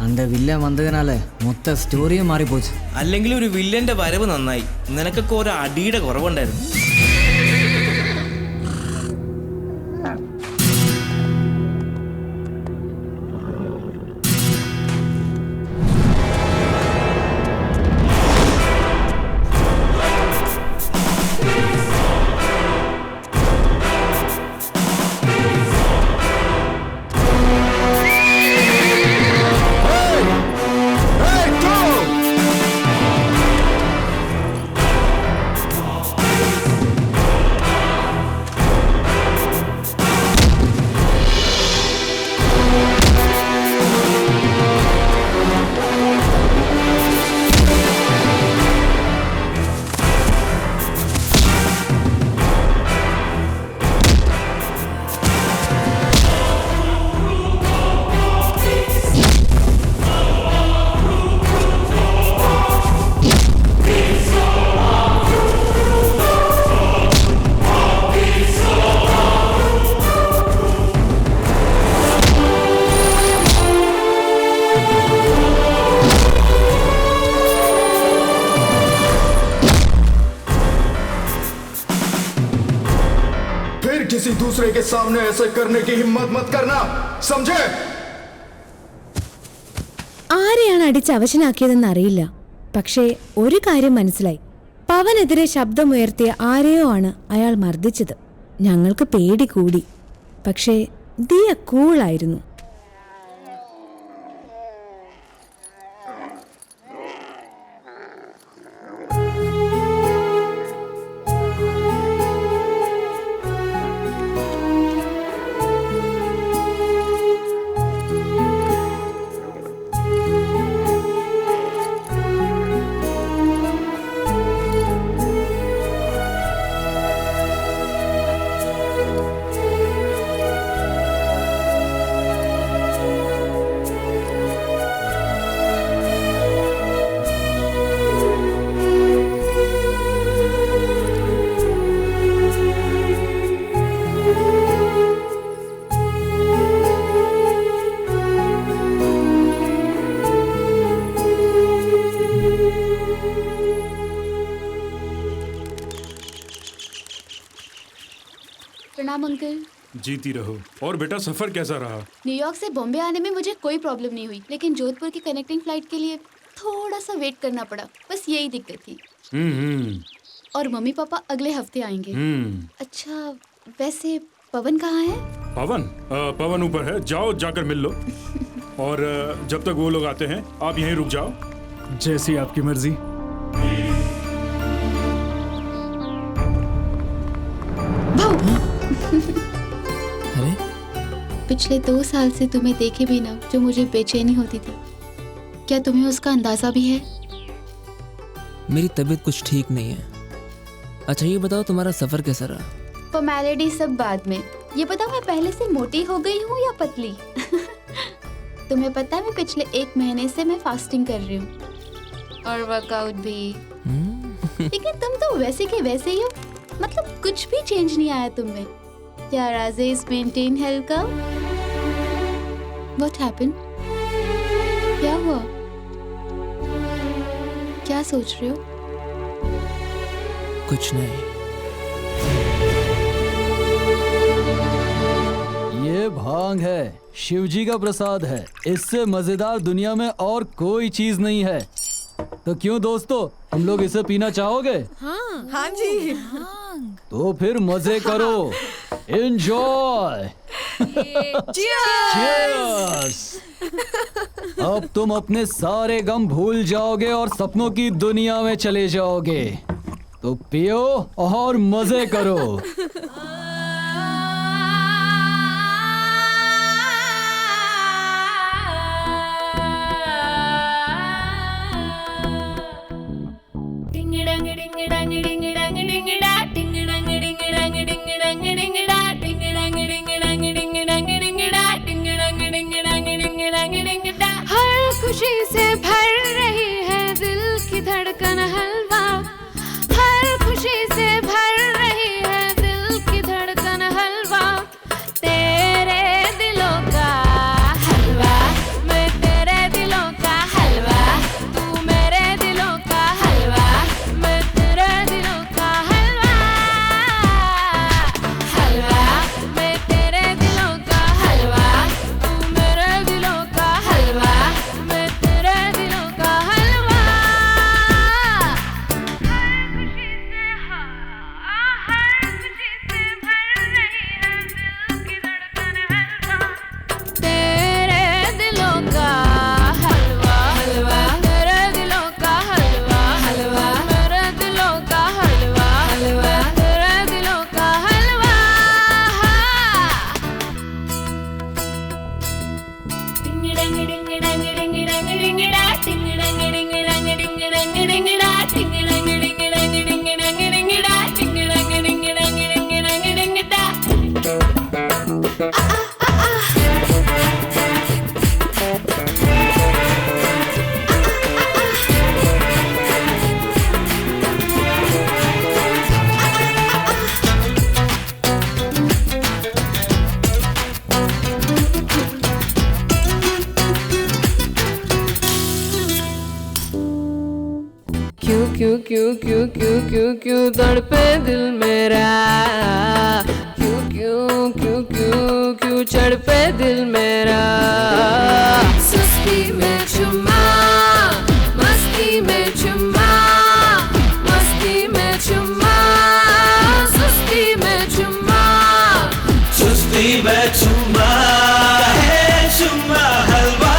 அந்த வில்லன் வந்ததுனால மொத்த സ്റ്റോറിയും മാറിപ്പോச்சு.
അല്ലെങ്കിൽ ഒരു വില്ലന്റെ വരവ് നന്നായി. നിനക്കൊക്കെ ഒരു അടിയുടെ കുറവുണ്ടായിരുന്നു.
किसी दूसरे के सामने ऐसे करने की हिम्मत मत करना, समझे?
ആരെയാണ് അടിച്ച് അവശനാക്കിയതെന്ന് അറിയില്ല. പക്ഷേ ഒരു കാര്യം മനസ്സിലായി. പവനെതിരെ ശബ്ദമുയർത്തിയ ആരെയോ ആണ് അയാൾ മർദ്ദിച്ചത്. ഞങ്ങൾക്ക് പേടി കൂടി. പക്ഷേ ദിയ കൂളായിരുന്നു.
प्रणाम अंकल।
जीती रहो। और बेटा सफर कैसा रहा?
न्यूयॉर्क से बॉम्बे आने में मुझे कोई प्रॉब्लम नहीं हुई, लेकिन जोधपुर की कनेक्टिंग फ्लाइट के लिए थोड़ा सा वेट करना पड़ा, बस यही दिक्कत थी। और मम्मी पापा अगले हफ्ते आएंगे। अच्छा वैसे पवन कहाँ है?
पवन ऊपर है, जाओ जाकर मिल लो। और जब तक वो लोग आते हैं आप यहीं रुक जाओ।
जैसी आपकी मर्जी।
पिछले 2 साल से तुम्हें देखे बिना जो मुझे बेचैनी होती थी, क्या तुम्हें उसका अंदाजा भी है?
मेरी तबीयत कुछ ठीक नहीं है। अच्छा ये बताओ तुम्हारा सफर कैसा रहा?
फॉर्मेलिटी सब बाद में, ये बताओ मैं पहले से मोटी हो गई हूँ या पतली? तुम्हें पता है मैं पिछले 1 महीने से मैं फास्टिंग कर रही हूँ और वर्कआउट भी। लेकिन तुम तो वैसे के वैसे ही हो, मतलब कुछ भी चेंज नहीं आया तुम में। क्या राजेश मेंटेन हेल्थ का? What happened? क्या हुआ? क्या सोच रहे हो?
कुछ नहीं।
ये भांग है, शिवजी का प्रसाद है। इससे मजेदार दुनिया में और कोई चीज नहीं है। तो क्यों दोस्तों, हम लोग इसे पीना चाहोगे?
हाँ जी।
तो फिर मजे करो। एंजॉय। Cheers! अब तुम अपने सारे गम भूल जाओगे और सपनों की दुनिया में चले जाओगे। तो पियो और मजे करो।
हर खुशी से भर रही है दिल की धड़कन हलवा, हर खुशी से भर रही है दिल की धड़कन हलवा। तेरे दिलों का हलवा, मैं तेरे दिलों का हलवा, तू मेरे दिलों का हलवा, मैं तेरे दिलों का हलवा। हलवा, मैं तेरे दिलों का हलवा, तू मेरे दिलों का हलवा, मैं तेरे दिलों का हलवा। तेरे दिलों का हलवा, हलवा, तेरे दिलों का हलवा, हलवा, मेरे दिलों का हलवा, हलवा, तेरे दिलों का हलवा। डिंग डंग डिंग डंग डिंग डंग डिंग डा, डिंग डंग डिंग डंग डिंग डंग डिंग डा, डिंग डंग डिंग डंग डिंग डंग डिंग डा, डिंग डंग डिंग डंग डिंग डंग डिंग डा।
क्यों क्यों क्यों क्यों क्यों क्यों क्यों तड़पे दिल मेरा, क्यों क्यों क्यों क्यों क्यों चढ़पे दिल मेरा। सुस्ती में चुम्मा, मस्ती में चुम्मा, मस्ती में चुम्मा, सुस्ती में चुम्मा,
सुस्ती में चुम्मा है चुम्मा हलवा।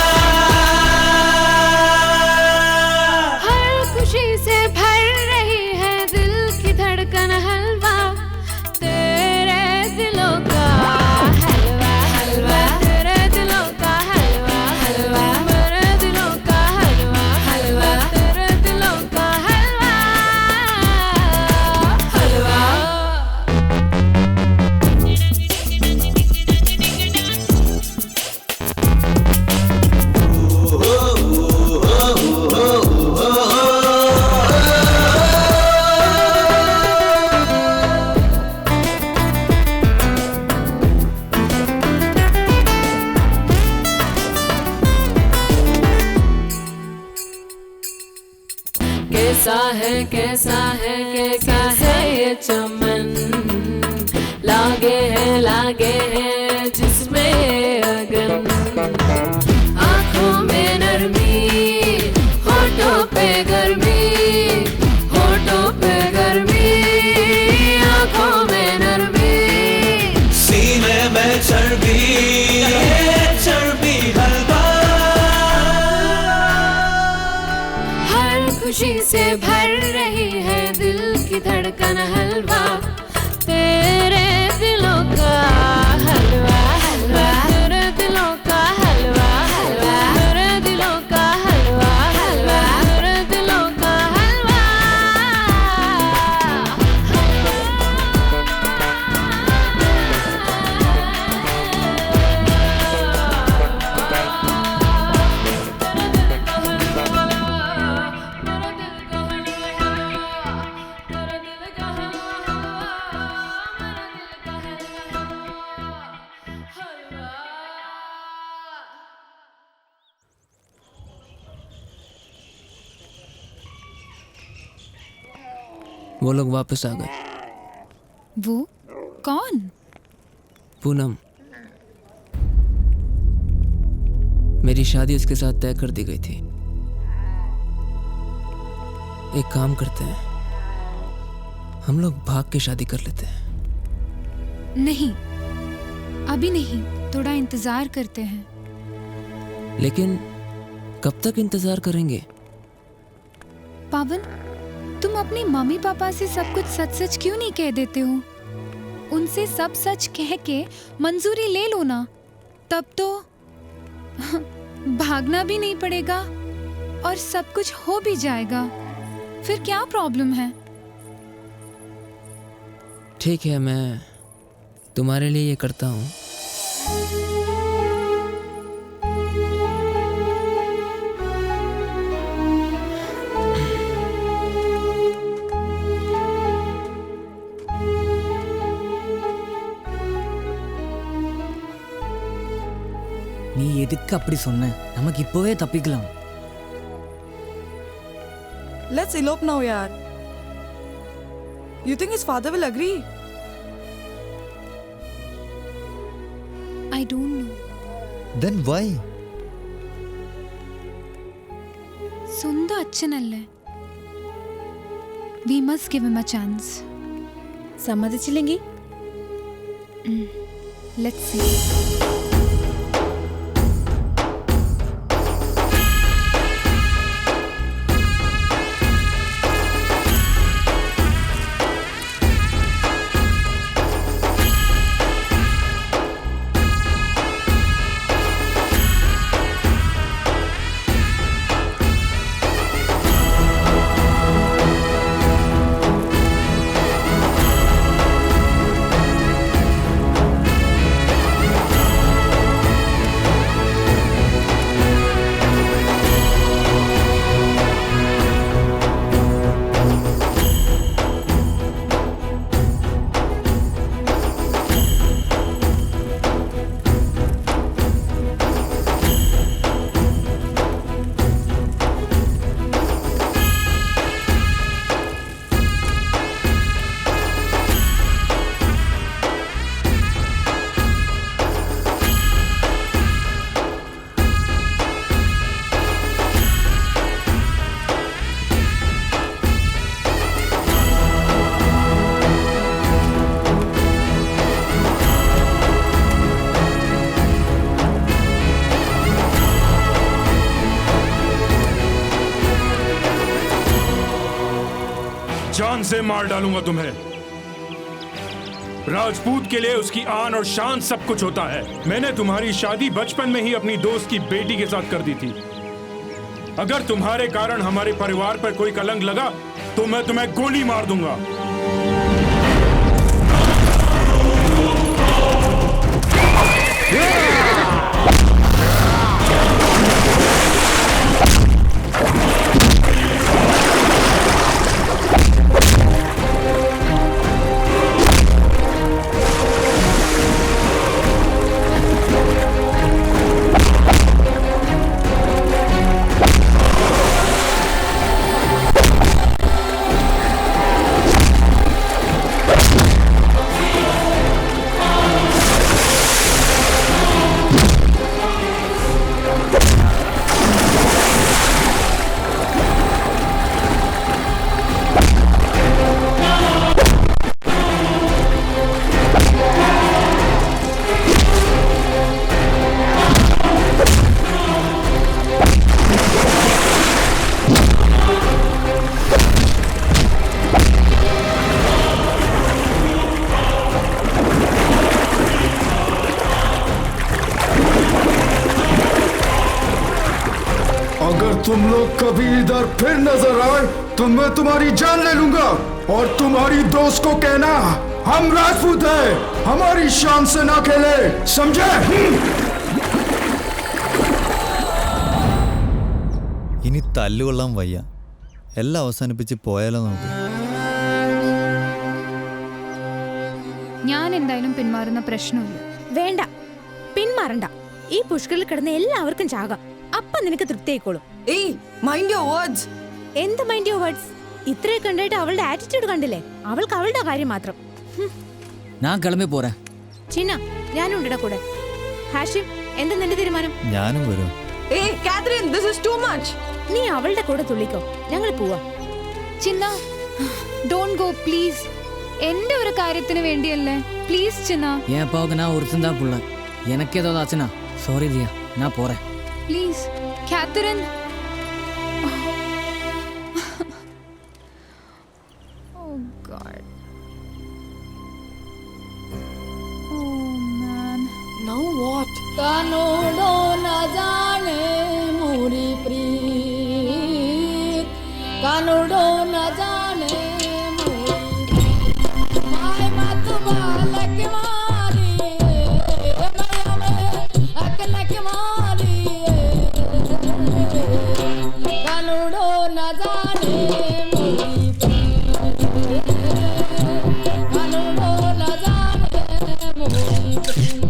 हर खुशी से भर रही है दिल की धड़कन हलवा। तेरे दिलों का हलवा, हलवा, तेरे दिलों का हलवा, हलवा, मेरे दिलों का हलवा, हलवा, तेरे दिलों का हलवा, हलवा। कैसा है ये चमन, लागे है जिसमें अगन। आँखों में नरमी, होठों पे गर्मी, होठों पे गर्मी, आँखों में नरमी,
सीने में चर्बी चर्बी हलवा।
हर खुशी से भर रही है दिल की धड़कन हलवा। तेरे दिलों का हलवा, हलवा, तेरे
वो लोग वापस आ गए।
वो कौन?
पूनम। मेरी शादी उसके साथ तय कर दी गई थी। एक काम करते हैं, हम लोग भाग के शादी कर लेते हैं।
नहीं, अभी नहीं, थोड़ा इंतजार करते हैं।
लेकिन कब तक इंतजार करेंगे?
पावन, तुम अपनी मम्मी पापा से सब कुछ सच सच क्यों नहीं कह देते हो? उनसे सब सच कह के मंजूरी ले लो ना, तब तो भागना भी नहीं पड़ेगा और सब कुछ हो भी जाएगा। फिर क्या प्रॉब्लम है?
ठीक है, मैं तुम्हारे लिए ये करता हूँ।
நீ எதுக்கு அப்படி சொன்ன? நமக்கு இப்போவே தப்பிக்கலாம்.
Let's elope now, yaar. You think his father will agree?
I don't know.
Then why?
സ്വന്തം അച്ഛനല്ലേ. We must give him a chance.
സമ്മതിച്ചില്ലെങ്കിൽ
Let's see.
जान से मार डालूंगा तुम्हें। राजपूत के लिए उसकी आन और शान सब कुछ होता है। मैंने तुम्हारी शादी बचपन में ही अपनी दोस्त की बेटी के साथ कर दी थी। अगर तुम्हारे कारण हमारे परिवार पर कोई कलंक लगा तो मैं तुम्हें गोली मार दूंगा।
तुम लोग कभी इधर फिर नजर आए तो मैं तुम्हारी जान ले लूंगा। और तुम्हारी दोस्त को कहना हम राजपूत हैं, हमारी शान से ना खेले, समझे?
ഇനി തല്ലുകൊള്ളാൻ വയ്യ, എല്ലാം അവസാനിപ്പിച്ച് പോയാലോ നമുക്ക്?
ഞാൻ എന്തായാലും പിന്മാറുന്ന പ്രശ്നമില്ല.
വേണ്ട, പിന്മാറണ്ട. ഈ പുഷ്കറിൽ കിടന്ന് എല്ലാവർക്കും ചാകാം. അപ്പൊ നിനക്ക് തൃപ്തിയായിക്കോളും.
Hey, mind your words.
എന്ത് മൈൻഡ് യുവർ വേർഡ്സ്? ഇത്രയൊക്കെ ഉണ്ടായിട്ട് അവളുടെ ആറ്റിറ്റ്യൂഡ് കണ്ടില്ലേ? അവൾക്ക് അവളുടെ കാര്യം മാത്രം.
ഞാൻ കിളമ്പി പോരാ.
ചിന്ന, ഞാനും ഉണ്ടടാ കൂടെ. ഹാഷിം, എന്താ നിന്റെ തീരുമാനം?
ഞാനും വരും.
നീ അവളുടെ കൂടെ തുള്ളിക്കോ, ഞങ്ങൾ പോവാ.
ചിന്ന, ഡോണ്ട് ഗോ പ്ലീസ്. എന്റെ ഒരു കാര്യത്തിന് വേണ്ടിയല്ലേ, പ്ലീസ് ചിന്ന.
என் அப்பாவுக்கு நான் ஒருத்தன் தான் புள்ள. எனக்கு ஏதாவது ஆச்சுனா சாரி தியா, நான் போறேன்.
Please Catherine. Oh God. Oh man.
Now what?
कानूडो न जाने मोरी प्रीत, कानूडो न जाने मोरी माय मत बालक मारी, माया में अकलक मारी, कानूडो न जाने मोरी प्रीत, कानूडो न जाने मोरी प्रीत।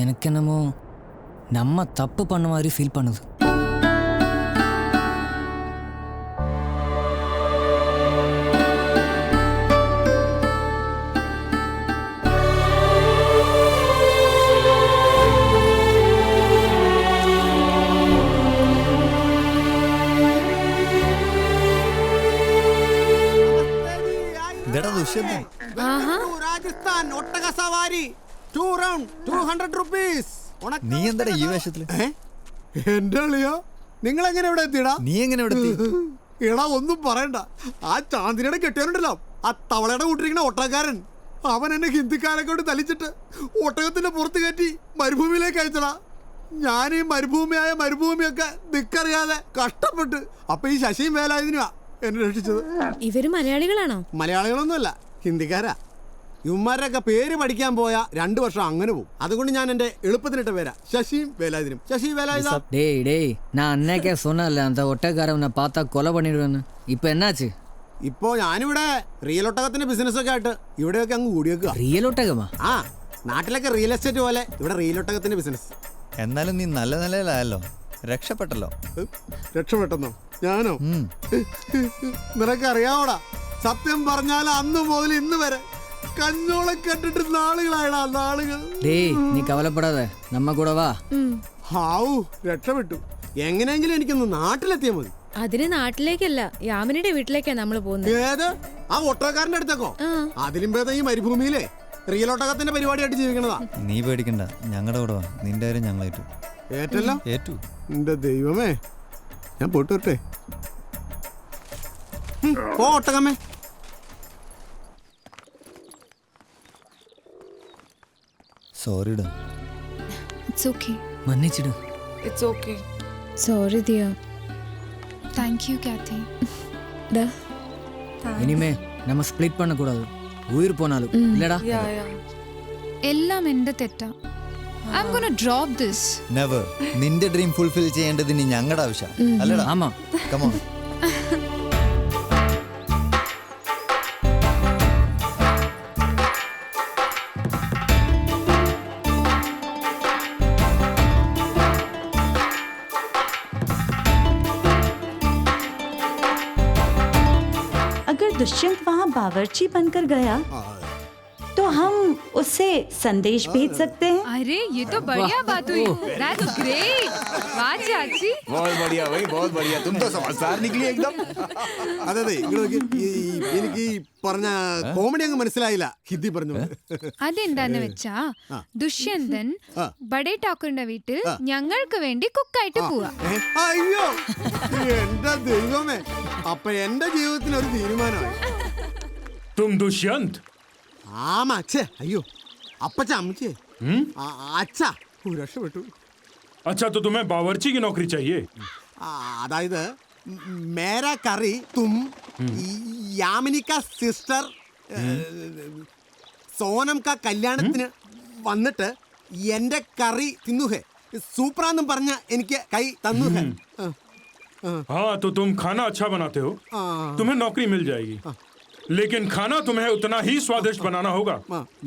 எனக்கு என்னமோ நம்ம தப்பு பண்ண மாதிரி ஃபீல் பண்ணுது.
രാജസ്ഥാൻ ഒട്ടക സവാരി 2 round 200 rupees.
നീ എന്താ ഈ വേഷത്തില്?
എന്റെ അളിയോ, നിങ്ങൾ എങ്ങനെ ഇവിടെ എത്തിയടാ?
നീ എങ്ങനെ ഇവിടെ എത്തി?
എടാ ഒന്നും പറയണ്ട, ആ ചാന്ദിനിയുടെ കെട്ടിയാനുണ്ടല്ലോ, ആ തവളയുടെ കൂട്ടിരിക്കുന്ന ഒട്ടകക്കാരൻ, അവൻ എന്നെ ഹിന്ദിക്കാരെ കൊണ്ട് തലിച്ചിട്ട് ഒട്ടകത്തിന്റെ പുറത്ത് കയറ്റി മരുഭൂമിയിലേക്ക് അയച്ചടാ. ഞാൻ ഈ മരുഭൂമിയൊക്കെ ദിക്കറിയാതെ കഷ്ടപ്പെട്ട് അപ്പൊ ഈ ശശിയും വേലായുധനുമാ എന്നെ രക്ഷിച്ചത്.
ഇവര് മലയാളികളാണോ?
മലയാളികളൊന്നുമല്ല, ഹിന്ദിക്കാരാ. ഇവന്മാരുടെയൊക്കെ പേര് പഠിക്കാൻ പോയ 2 വർഷം അങ്ങനെ പോകും. അതുകൊണ്ട് ഞാൻ എന്റെ എളുപ്പത്തിനിട്ട പേരാ ശശിയും വേലായുധനും. ശശി വേലായുധ.
டேய் நான் அன்னைக்கே சொன்னல அந்த ஒட்டக்காரவனை பார்த்தா கொலை பண்ணிடுவேன்னு. இப்போ என்னாச்சு?
ഇപ്പോ ഞാനിവിടെ റിയൽ ഒട്ടകത്തിന്റെ ബിസിനസ് ഒക്കെ ആയിട്ട് ഇവിടെയൊക്കെ അങ്ങ് കൂടിയേക്കുക.
റിയൽ ഒട്ടകമാ?
ആ, നാട്ടിലൊക്കെ റിയൽ എസ്റ്റേറ്റ് പോലെ ഇവിടെ റിയൽ ഒട്ടകത്തിന്റെ ബിസിനസ്.
എന്നാലും നീ നല്ല നിലയിലായല്ലോ, രക്ഷപ്പെട്ടല്ലോ.
രക്ഷപ്പെട്ടെന്നോ? ഞാനോ? നിനക്കറിയാവോടാ, സത്യം പറഞ്ഞാൽ അന്ന് മുതൽ ഇന്ന് വരെ കഞ്ഞോളം കണ്ടിട്ട് നാളുകളായടാ, നാളുകൾ.
டேய் நீ கவலைப்படாத, நம்ம கூட வா.
ഹാവൂ, രക്ഷപ്പെട്ടു. എങ്ങനെയെങ്കിലും എനിക്കൊന്ന് നാട്ടിലെത്തിയാൽ മതി.
അതിന് നാട്ടിലേക്കല്ല, യാമിനിയുടെ വീട്ടിലേക്കാ നമ്മൾ പോകുന്നത്.
ഏത്? ആ ഒട്ടകക്കാരന്റെ അടുത്തേക്കോ? അതിലും ഭേദം ഈ മരുഭൂമിയിലെ റിയൽ ഒട്ടകത്തിന്റെ പരിപാടിയായിട്ട് ജീവിക്കണതാ.
നീ പേടിക്കണ്ട, ഞങ്ങളുടെ കൂടെ വാ. നിന്റെ കാര്യം ഞങ്ങൾ ഏറ്റു.
ഏറ്റല്ലോ?
ഏറ്റു.
എന്റെ ദൈവമേ, ഞാൻ പോയിട്ട് വരട്ടെ. പോ ഒട്ടകമ്മേ.
സോറിടാ.
It's okay.
மன்னிச்சிடு.
It's okay.
Sorry dear.
Thank you, Kathy.
Da.
இனிமே நம்ம ஸ்ப்ளிட் பண்ண கூடாது. உயிர் போனாலும் இல்லடா.
എല്ലാം എന്റെ തെറ്റാ. I'm gonna drop this.
Never. നിന്റെ ഡ്രീം ഫുൾഫിൽ ചെയ്യേണ്ടത് ഇനി ഞങ്ങളുടെ ആവശ്യം അല്ലടാ.
ആമാ.
Come on.
दुष्यंत वहाँ बावर्ची बनकर गया तो हम उससे संदेश भेज सकते हैं।
अरे ये तो बढ़िया बात हुई। That's great. वाह चाची।
बहुत बढ़िया भाई, बहुत बढ़िया, तुम तो समझदार निकली एकदम. അതെ എനിക്ക് പറഞ്ഞ കോമഡി അങ്ങ് മനസ്സിലായില്ല, ഹിന്ദി പറഞ്ഞു.
അതെന്താന്ന് വെച്ചാ ദുഷ്യന്തൻ ബഡേ ഠാക്കൂറിന്റെ വീട്ടിൽ ഞങ്ങൾക്ക് വേണ്ടി കുക്കായിട്ട് പോവാ.
അയ്യോ എന്റെ ദൈവമേ, അപ്പൊ എന്റെ ജീവിതത്തിന് ഒരു തീരുമാനമായി.
तुम दुष्यंत?
ആമാ അച്ഛേ, അയ്യോ അപ്പച്ച അമ്മച്ചേ, അച്ഛാ രക്ഷപ്പെട്ടു.
अच्छा तो तुम्हें बावर्ची की नौकरी चाहिए?
അതായത് മേരാ കറി തും യാമിനി കാ സിസ്റ്റർ സോനം കാ കല്യാണത്തിന് വന്നിട്ട് എന്റെ കറി തിന്നുഹേ സൂപ്പറാന്നും പറഞ്ഞ എനിക്ക് കൈ തന്നുഹേ.
हाँ तो तुम खाना अच्छा बनाते हो, तुम्हें नौकरी मिल जाएगी, लेकिन खाना तुम्हें उतना ही स्वादिष्ट बनाना होगा.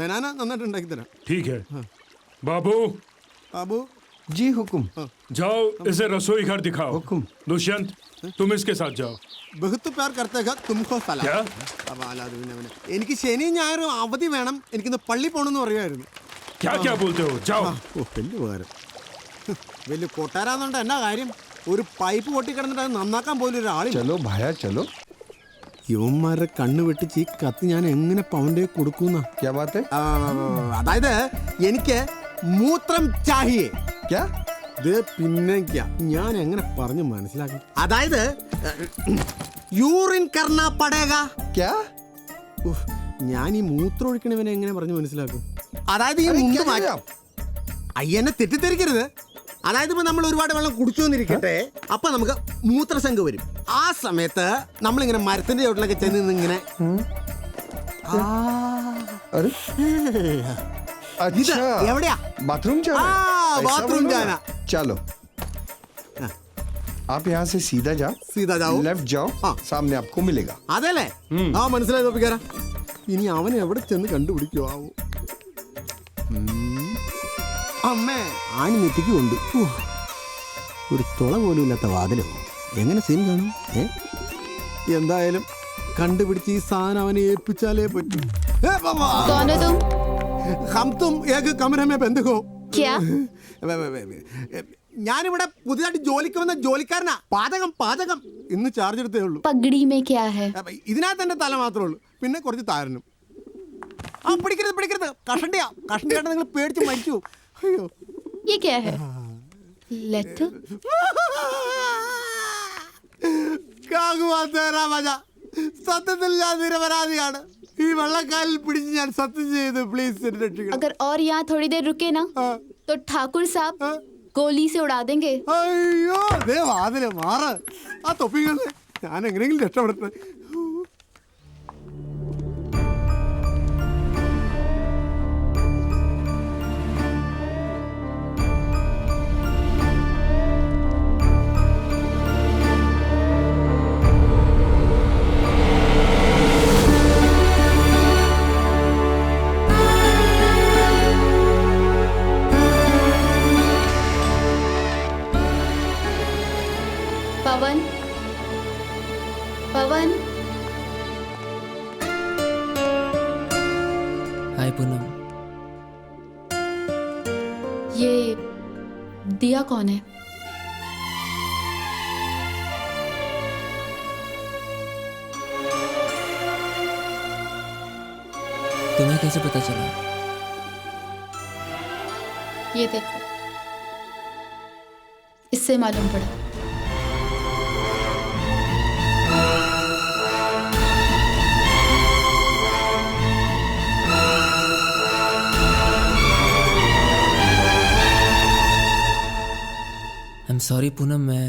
बनाना നന്നായിട്ടുണ്ടാക്കി തരാം.
ठीक है बाबू.
बाबू
जी हुकुम.
जाओ इसे रसोई घर दिखाओ. हुकुम. दुष्यंत तुम इसके साथ जाओ.
बहुत प्यार करते हैं तुमको सलाम.
क्या?
എനിക്ക് ശനി ഞായറും അവധി വേണം, എനിക്കിന്ന് പള്ളി പോകണമെന്ന് പറയുമായിരുന്നു.
क्या क्या बोलते हो? जाओ.
വലിയ ഉപകാരം. വലിയ കൊട്ടാരാന്നുണ്ട് എന്നാ കാര്യം, ഒരു പൈപ്പ് പൊട്ടിക്കിടന്നിട്ട് അത് നന്നാക്കാൻ പോലും ഒരാളില്ല.
चलो भाया चलो.
യുവന്മാരുടെ കണ്ണ് വെട്ടിച്ച് ഈ കത്ത് ഞാൻ എങ്ങനെ പൗണ്ടേ കൊടുക്കുന്ന? അതായത് എനിക്ക് മൂത്രം ചാഹിയേ. പിന്നെ ഞാൻ എങ്ങനെ പറഞ്ഞു മനസ്സിലാക്കി? അതായത് യൂറിൻ കർണ പടേഗ. ഞാൻ ഈ മൂത്രം ഒഴിക്കണവനെ എങ്ങനെ പറഞ്ഞു മനസ്സിലാക്കും? അതായത് ഈ മുണ്ട് മാറ്റാം. അയ്യനെ തെറ്റിദ്ധരിക്കരുത്. അതായത് ഇപ്പൊ നമ്മൾ ഒരുപാട് വെള്ളം കുടിച്ചു വന്നിരിക്കട്ടെ, അപ്പൊ നമുക്ക് മൂത്രശങ്ക വരും. ആ സമയത്ത് നമ്മളിങ്ങനെ മരത്തിന്റെ ചോട്ടിലൊക്കെ ചെന്ന് ഇങ്ങനെ എവിടെയാ
बाथरूम
बाथरूम जाना.
चलो आप यहाँ से सीधा जाओ, लेफ्ट जाओ, सामने आपको मिलेगा.
അതല്ലേ? ആ മനസ്സിലായി തോപ്പിക്കാരാ. ഇനി അവൻ എവിടെ ചെന്ന് കണ്ടുപിടിക്കുവോ ആവോ. അമ്മേ ആണി നെറ്റിക്ക് കൊണ്ട് ഒരു തുള പോലും ഇല്ലാത്ത വാതിലോ, എങ്ങനെ സീൻ കാണും? എന്തായാലും കണ്ടുപിടിച്ച് ഈ സാധനം അവനെ ഏൽപ്പിച്ചാലേ പറ്റൂ. हम तुम एक कमरे में बंद हो.
क्या?
ഞാനിവിടെ പുതിയതായിട്ട് ജോലിക്ക് വന്ന ജോലിക്കാരനാ. പാചകം പാചകം ഇന്ന് ചാർജ് എടുത്തേ ഉള്ളൂ.
പഗടി में क्या है?
ഇതിനകത്ത് എന്റെ തല മാത്രമേ ഉള്ളൂ, പിന്നെ കുറച്ച് താരനും. ആ പിടിക്കരുത് പിടിക്കരുത്, കഷണ്ടിയാ കഷണ്ടിയായിട്ട് നിങ്ങൾ പേടിച്ച് മരിച്ചു. അയ്യോ
ये क्या है? लेटर?
സത്യത്തിൽ ഞാൻ നിരപരാധിയാണ്. ഈ വെള്ളക്കാലിൽ പിടിച്ച് ഞാൻ സത്യം ചെയ്ത് പ്ലീസ് എന്നെ രക്ഷിക്കണം.
अगर और यहाँ थोड़ी देर रुके ना तो ठाकुर साहब गोली से उड़ा देंगे.
അയ്യോ ദേ വാതില് മാറ്, ആ തൊപ്പികളെ ഞാൻ എങ്ങനെയെങ്കിലും രക്ഷപ്പെടട്ടെ.
पवन पवन
हाय पूनम.
ये दिया कौन है?
तुम्हें कैसे पता चला?
ये देखो, इससे मालूम पड़ा.
I'm sorry पूनम, मैं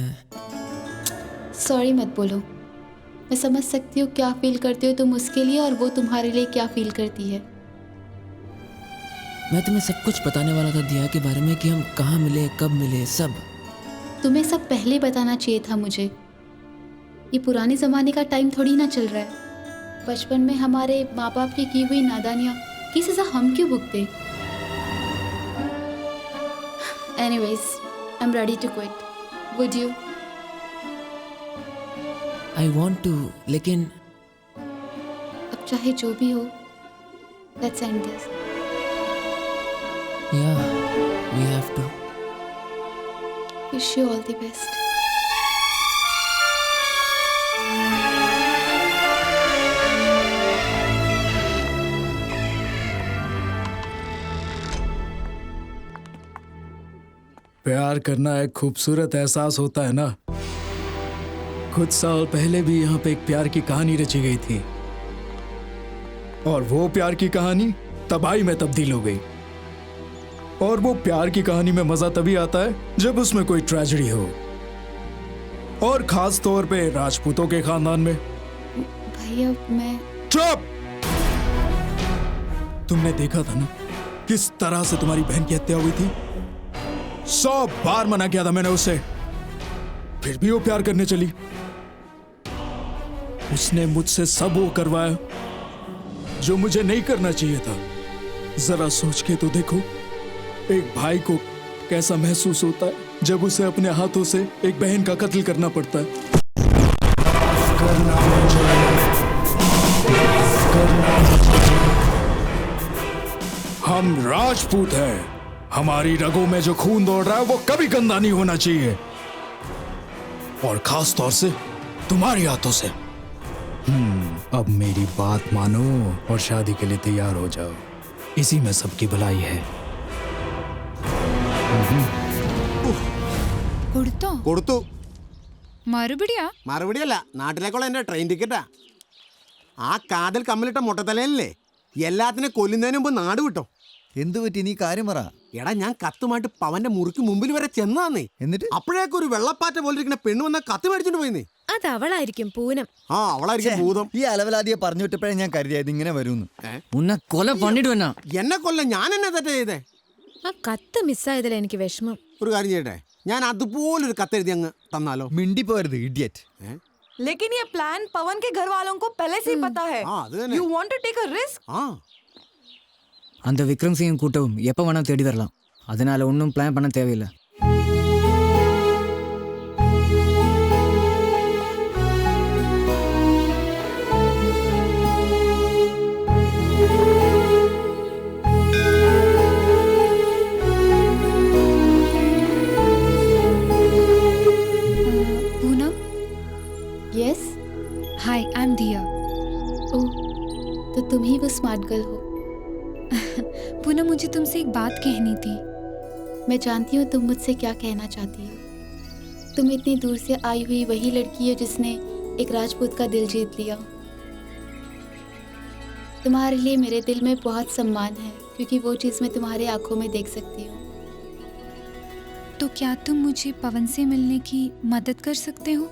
सॉरी मत बोलो. मैं समझ सकती हूँ क्या फील करते हो तुम उसके लिए और वो तुम्हारे लिए क्या फील करती है.
मैं तुम्हें सब कुछ बताने वाला था दिया के बारे में, कि हम कहाँ मिले, कब मिले, सब.
तुम्हें सब पहले बताना चाहिए था मुझे. ये पुराने ज़माने का टाइम थोड़ी ना चल रहा है. बचपन में हमारे माँ बाप की हुई नादानियाँ की सज़ा हम क्यों भुगते? Anyways, I'm ready to quit. Would you?
I want to, लेकिन
चाहे जो भी हो, let's end this.
Yeah, we have to.
Wish you all the best.
प्यार करना एक खूबसूरत एहसास होता है ना। कुछ साल पहले भी यहाँ पे एक प्यार की कहानी रची गई थी, और वो प्यार की कहानी तबाही में तब्दील हो गई। और वो प्यार की कहानी में मजा तभी आता है जब उसमें कोई ट्रेजेडी हो, और खास तौर पे राजपूतों के खानदान में।
भैया मैं
चुप! तुमने देखा था ना किस तरह से तुम्हारी बहन की हत्या हुई थी। 100 बार मना किया था मैंने उसे, फिर भी वो प्यार करने चली। उसने मुझसे सब वो करवाया जो मुझे नहीं करना चाहिए था। जरा सोच के तो देखो, एक भाई को कैसा महसूस होता है जब उसे अपने हाथों से एक बहन का कत्ल करना पड़ता है। हम राजपूत हैं, हमारी रगों में जो खून दौड़ रहा है वो कभी गंदा नहीं होना चाहिए, और खास तौर से तुम्हारे हाथों से। अब मेरी बात मानो और शादी के लिए तैयार हो जाओ, इसी में सबकी भलाई है।
കൊടുത്തു.
മറുപടിയല്ല,
നാട്ടിലേക്കുള്ള എന്റെ ട്രെയിൻ ടിക്കറ്റാ. ആ കാതിൽ കമ്മലിട്ട മുട്ടത്തലയല്ലേ എല്ലാത്തിനെ കൊല്ലുന്നതിന് മുമ്പ് നാട് വിട്ടോ.
എന്തു പറ്റി? നീ കാര്യം പറ.
എടാ ഞാൻ കത്തുമായിട്ട് പവന്റെ മുറിക്ക് മുമ്പിൽ വരെ ചെന്നാന്നേ. എന്നിട്ട് അപ്പോഴേക്കും ഒരു വെള്ളപ്പാറ്റ പോലെ ഇരിക്കുന്ന പെണ്ണ് വന്ന കത്ത് മേടിച്ചോണ്ട് പോയിന്നേ.
അത് അവളായിരിക്കും, പൂനം.
ആ അവളായിരിക്കും ഭൂതം.
ഈ അലവലാദിയെ പറഞ്ഞു വിട്ടപ്പോഴേ ഞാൻ കരുതിയത് ഇങ്ങനെ വരുമെന്ന്.
ഉന്നെ കൊല പണിട്ട് വന്നാ.
എന്നെ കൊല്ല ഞാൻ എന്നെ തെറ്റ ചെയ്തേ.
ആ കത്ത് മിസ്സായതിൽ എനിക്ക് വിഷമം.
ഒരു കാര്യം ചെയ്യട്ടെ, ഞാൻ അതുപോലൊരു കത്തെഴുതി അങ്ങ് തന്നാലോ?
മിണ്ടി പോരുത് ഇഡിയറ്റ്.
लेकिन ये प्लान पवन के घर वालों को पहले से ही पता है. You want to take a risk?
அந்த விக்ரம் சிங் கூட்டவும் எப்போ வேணா தேடி வரலாம். அதனால ஒன்றும் பிளான் பண்ண தேவையில்லை.
Poonam?
Yes?
Hi, I'm Diya.
ओह, तो तुम ही वो स्मार्ट गर्ल हो.
पूनम, मुझे तुमसे एक बात कहनी थी.
मैं जानती हूँ तुम मुझसे क्या कहना चाहती हो. तुम इतनी दूर से आई हुई वही लड़की हो जिसने एक राजपूत का दिल जीत लिया. तुम्हारे लिए मेरे दिल में बहुत सम्मान है, क्योंकि वो चीज़ मैं तुम्हारे आंखों में देख सकती हूँ.
तो क्या तुम मुझे पवन से मिलने की मदद कर सकते हो?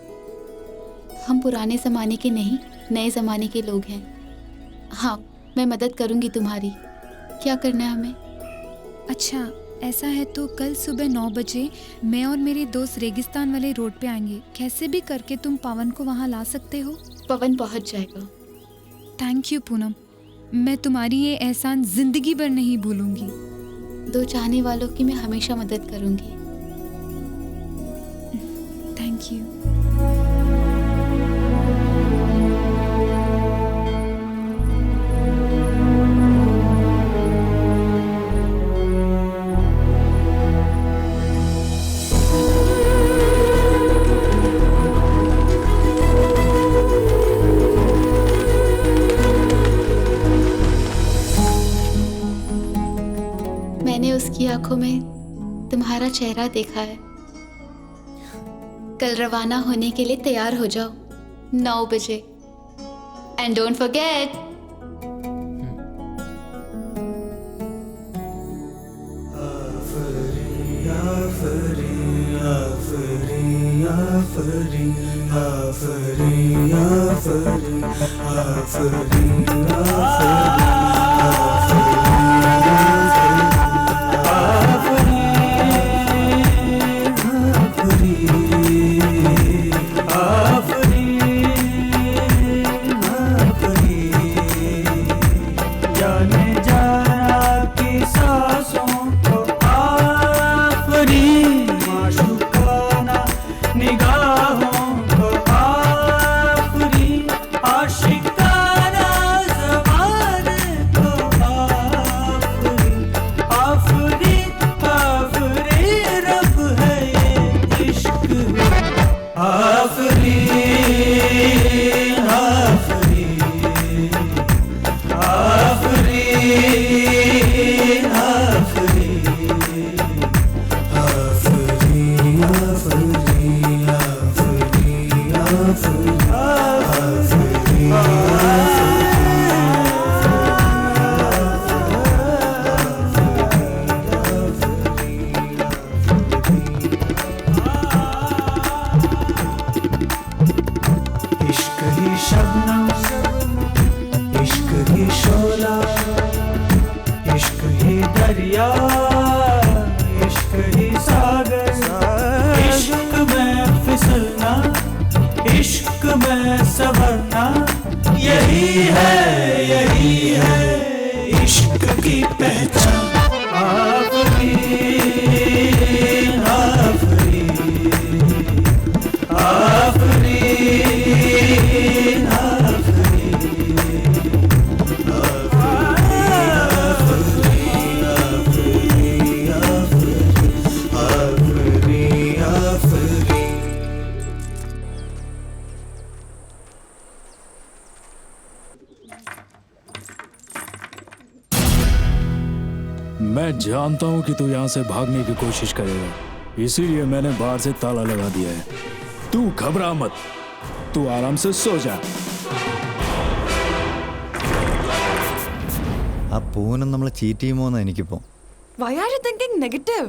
हम पुराने ज़माने के नहीं, नए ज़माने के लोग हैं. हाँ, मैं मदद करूँगी तुम्हारी. क्या करना है हमें?
अच्छा, ऐसा है तो कल सुबह 9 बजे मैं और मेरे दोस्त रेगिस्तान वाले रोड पे आएंगे. कैसे भी करके तुम पवन को वहाँ ला सकते हो?
पवन पहुँच जाएगा.
थैंक यू पूनम, मैं तुम्हारी ये एहसान जिंदगी भर नहीं भूलूंगी.
दो चाहने वालों की मैं हमेशा मदद करूँगी.
Thank you.
मैंने उसकी आंखों में तुम्हारा चेहरा देखा है. कल रवाना होने के लिए तैयार हो जाओ 9 बजे. And don't forget.
निगाहों को आफरी आशिकाना दरिया, इश्क ही सागर, इश्क में फिसलना, इश्क में संवरना, यही है इश्क की पहचान। आफरीन आफरीन आफरीन
मैं जानता हूँ कि तू यहाँ से भागने की कोशिश करेगा, इसीलिए मैंने बाहर से ताला लगा दिया है। तू घबरा मत, तू आराम से सो जा।
ആ പൂനം നമ്മളെ ചീറ്റ് ചെയ്യുമോന്ന് എനിക്കിപ്പോ.
Why are you thinking negative?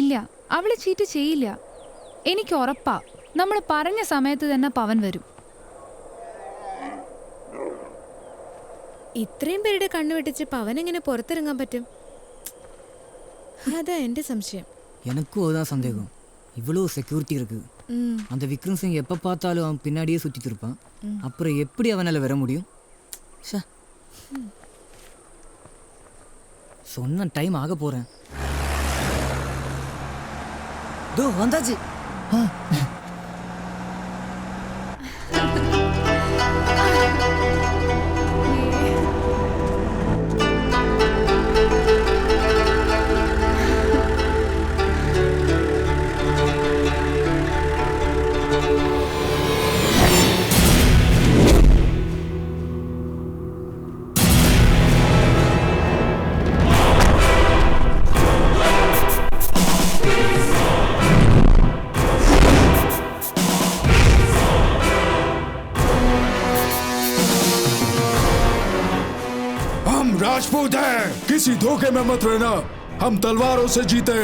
ഇല്ല, അവള് ചീറ്റ് ചെയ്യില്ല. എനിക്ക് ഉറപ്പാ, നമ്മൾ പറഞ്ഞ സമയത്ത് തന്നെ പവൻ വരും.
ഇത്രയും പേരുടെ കണ്ണുവെട്ടിച്ച് പവൻ എങ്ങനെ പുറത്തിറങ്ങാൻ പറ്റും? அதான் எந்த சம்சயம்.
எனக்கும் அதுதான் சந்தேகம். இவ்வளோ செக்யூரிட்டி இருக்கு. அந்த விக்ரம் சிங் எப்போ பார்த்தாலும் அவன் பின்னாடியே சுற்றிட்டு இருப்பான். அப்புறம் எப்படி அவனால் வர முடியும்? சொன்ன டைம் ஆக போகிறேன். தோ வந்தாச்சு.
राजपूत है, किसी धोखे में मत रहना। हम तलवारों से जीते।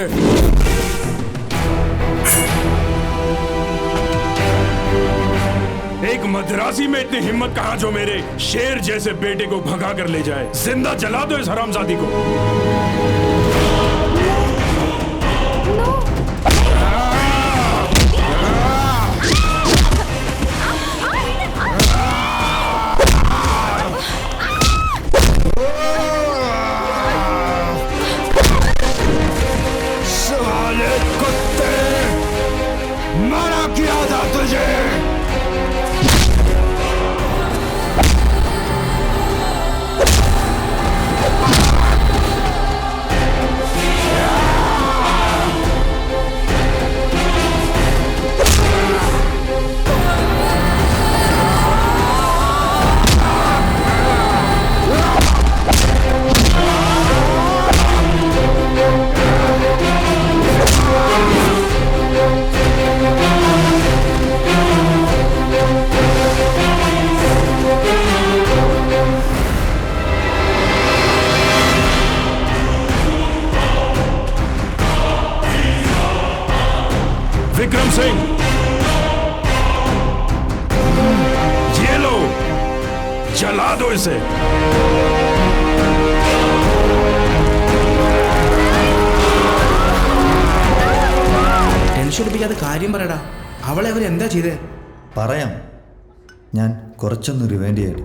एक मद्रासी में इतनी हिम्मत कहाँ जो मेरे शेर जैसे बेटे को भगा कर ले जाए। जिंदा जला दो इस हरामजादी को। विक्रम सिंह, ये लो, जला दो इसे।
ടെൻഷൻ എടുപ്പിക്കാതെ കാര്യം പറയടാ. അവളെ അവരെന്താ ചെയ്തേ?
പറയാം, ഞാൻ കുറച്ചൊന്ന് റിവൈൻഡ് ചെയ്യട്ടെ.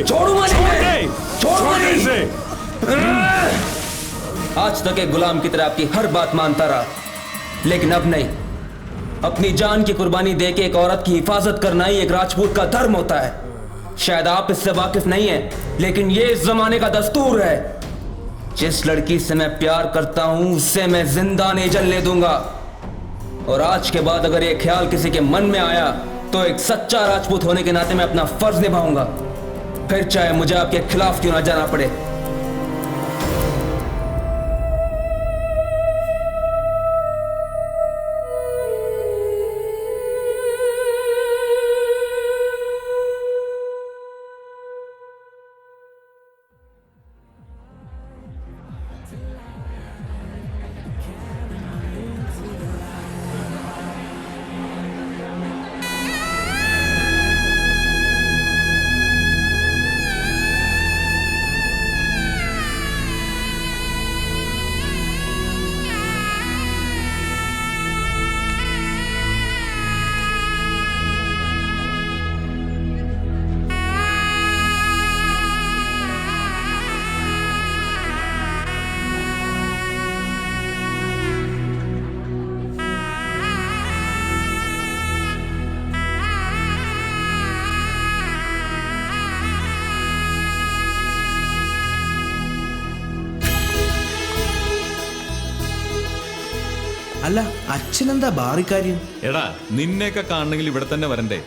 छोड़ूंगा नहीं, छोड़ूंगा नहीं।
इसे।
आज तक एक गुलाम की तरह आपकी हर बात मानता रहा, लेकिन अब नहीं। अपनी जान की कुर्बानी देके एक औरत की हिफाजत करना ही एक राजपूत का धर्म होता है। शायद आप इससे वाकिफ नहीं हैं, लेकिन ये इस जमाने का दस्तूर है। जिस लड़की से मैं प्यार करता हूं उससे मैं जिंदा नहीं जलने दूंगा। और आज के बाद अगर ये ख्याल किसी के मन में आया तो एक सच्चा राजपूत होने के नाते मैं अपना फर्ज निभाऊंगा, फिर चाहे मुझे आपके खिलाफ क्यों ना जाना पड़े।
അല്ല അച്ഛനെന്താ ബാറിക്കാര്യം?
എടാ നിന്നെയൊക്കെ കാണണമെങ്കിൽ ഇവിടെ തന്നെ വരണ്ടേ?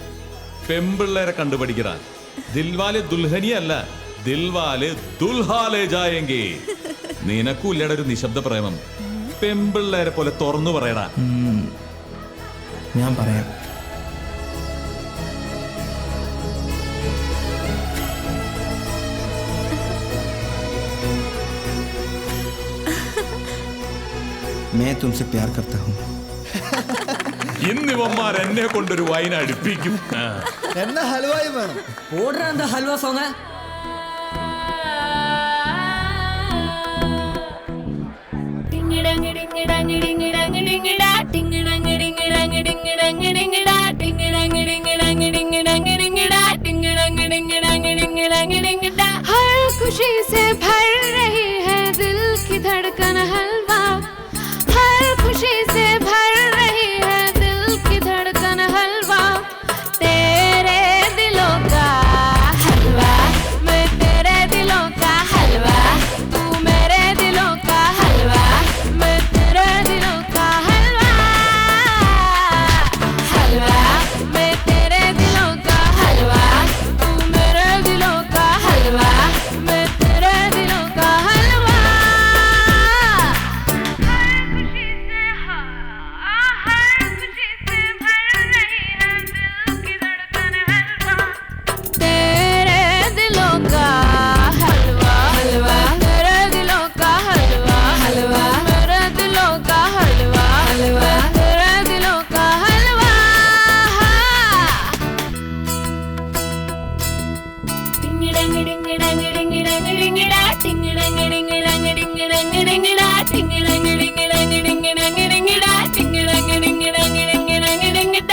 പെമ്പിള്ളേരെ കണ്ടുപഠിക്കടാ. ദിൽവാലെ ദുൽഹനിയ അല്ല, ദിൽവാലെ ദുൽഹാലെ ജായെങ്കി. നിനക്കൂല്ലട ഒരു നിശബ്ദ പ്രേമം. പെമ്പിള്ളേരെ പോലെ തുറന്നു പറയടാ.
ഞാൻ പറയാം. मैं तुमसे प्यार करता हूँ.
ഇന്നിവന്മാർ എന്നെ കൊണ്ടൊരു വൈൻ അടുപ്പിക്കും.
എന്നാ ഹൽവായും വേണം. ഓർഡർ എന്താ ഹൽവ സോങ്?
हर खुशी से भर रही है दिल की धड़कन हलवा, हर खुशी से भर रही है दिल की धड़कन हलवा, तेरे दिलों का हलवा, मैं तेरे दिलों का हलवा, तू मेरे दिलों का हलवा, मैं तेरे दिलों का हलवा, हलवा, मैं तेरे दिलों का हलवा, तू मेरे दिलों का हलवा, मैं तेरे दिलों का हलवा। तेरे दिलों का हलवा, हलवा, तेरे दिलों का हलवा, हलवा, मेरे दिलों का हलवा, हलवा, तेरे दिलों का हलवा। टिंगडंग डिंग डंग डिंग डंग डिंगडा, टिंगडंग डिंग डंग डिंग डंग डिंगडा, टिंगडंग डिंग डंग डिंग डंग डिंगडा, टिंगडंग डिंग डंग डिंग डंग डिंगडा।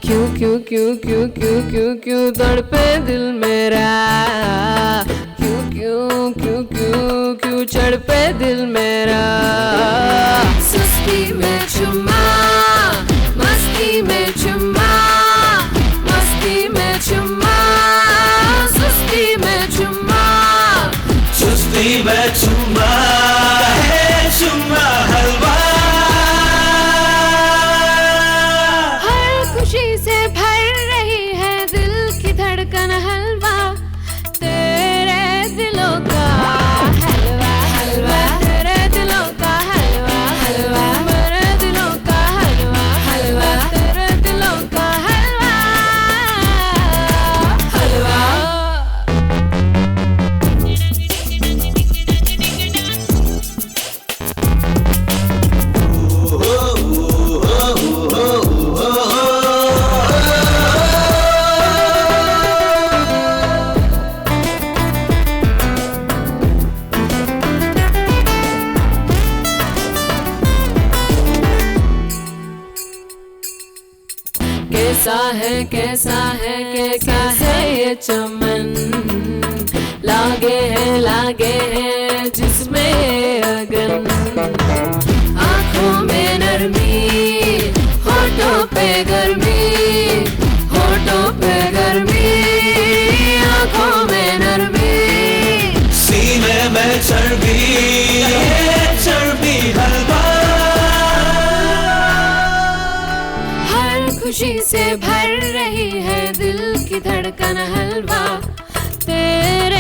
क्यों क्यों क्यों क्यों क्यों क्यों क्यों तड़पे दिल मेरा, क्यों क्यों क्यों क्यों क्यों चढ़पे दिल मेरा। सुस्ती में चुम्मा, मस्ती में चुम्मा, मस्ती में चुम्मा, सुस्ती में चुम्मा,
चुस्ती में चुम्मा है चुम्मा हलवा।
हर खुशी से भर रही है दिल की धड़कन हलवा, तेरे दिलों का हलवा, हलवा, तेरे दिलों का हलवा, हलवा, मेरे दिलों का
कैसा है कैसा ये चमन, लागे है जिसमें अगन, आँखों में नरमी, होठों पे गर्मी, होठों पे गर्मी, आँखों में नरमी,
सीने में चर्बी, चर्बी हलवा,
हर खुशी से भर रही है दिल की धड़कन हलवा, तेरे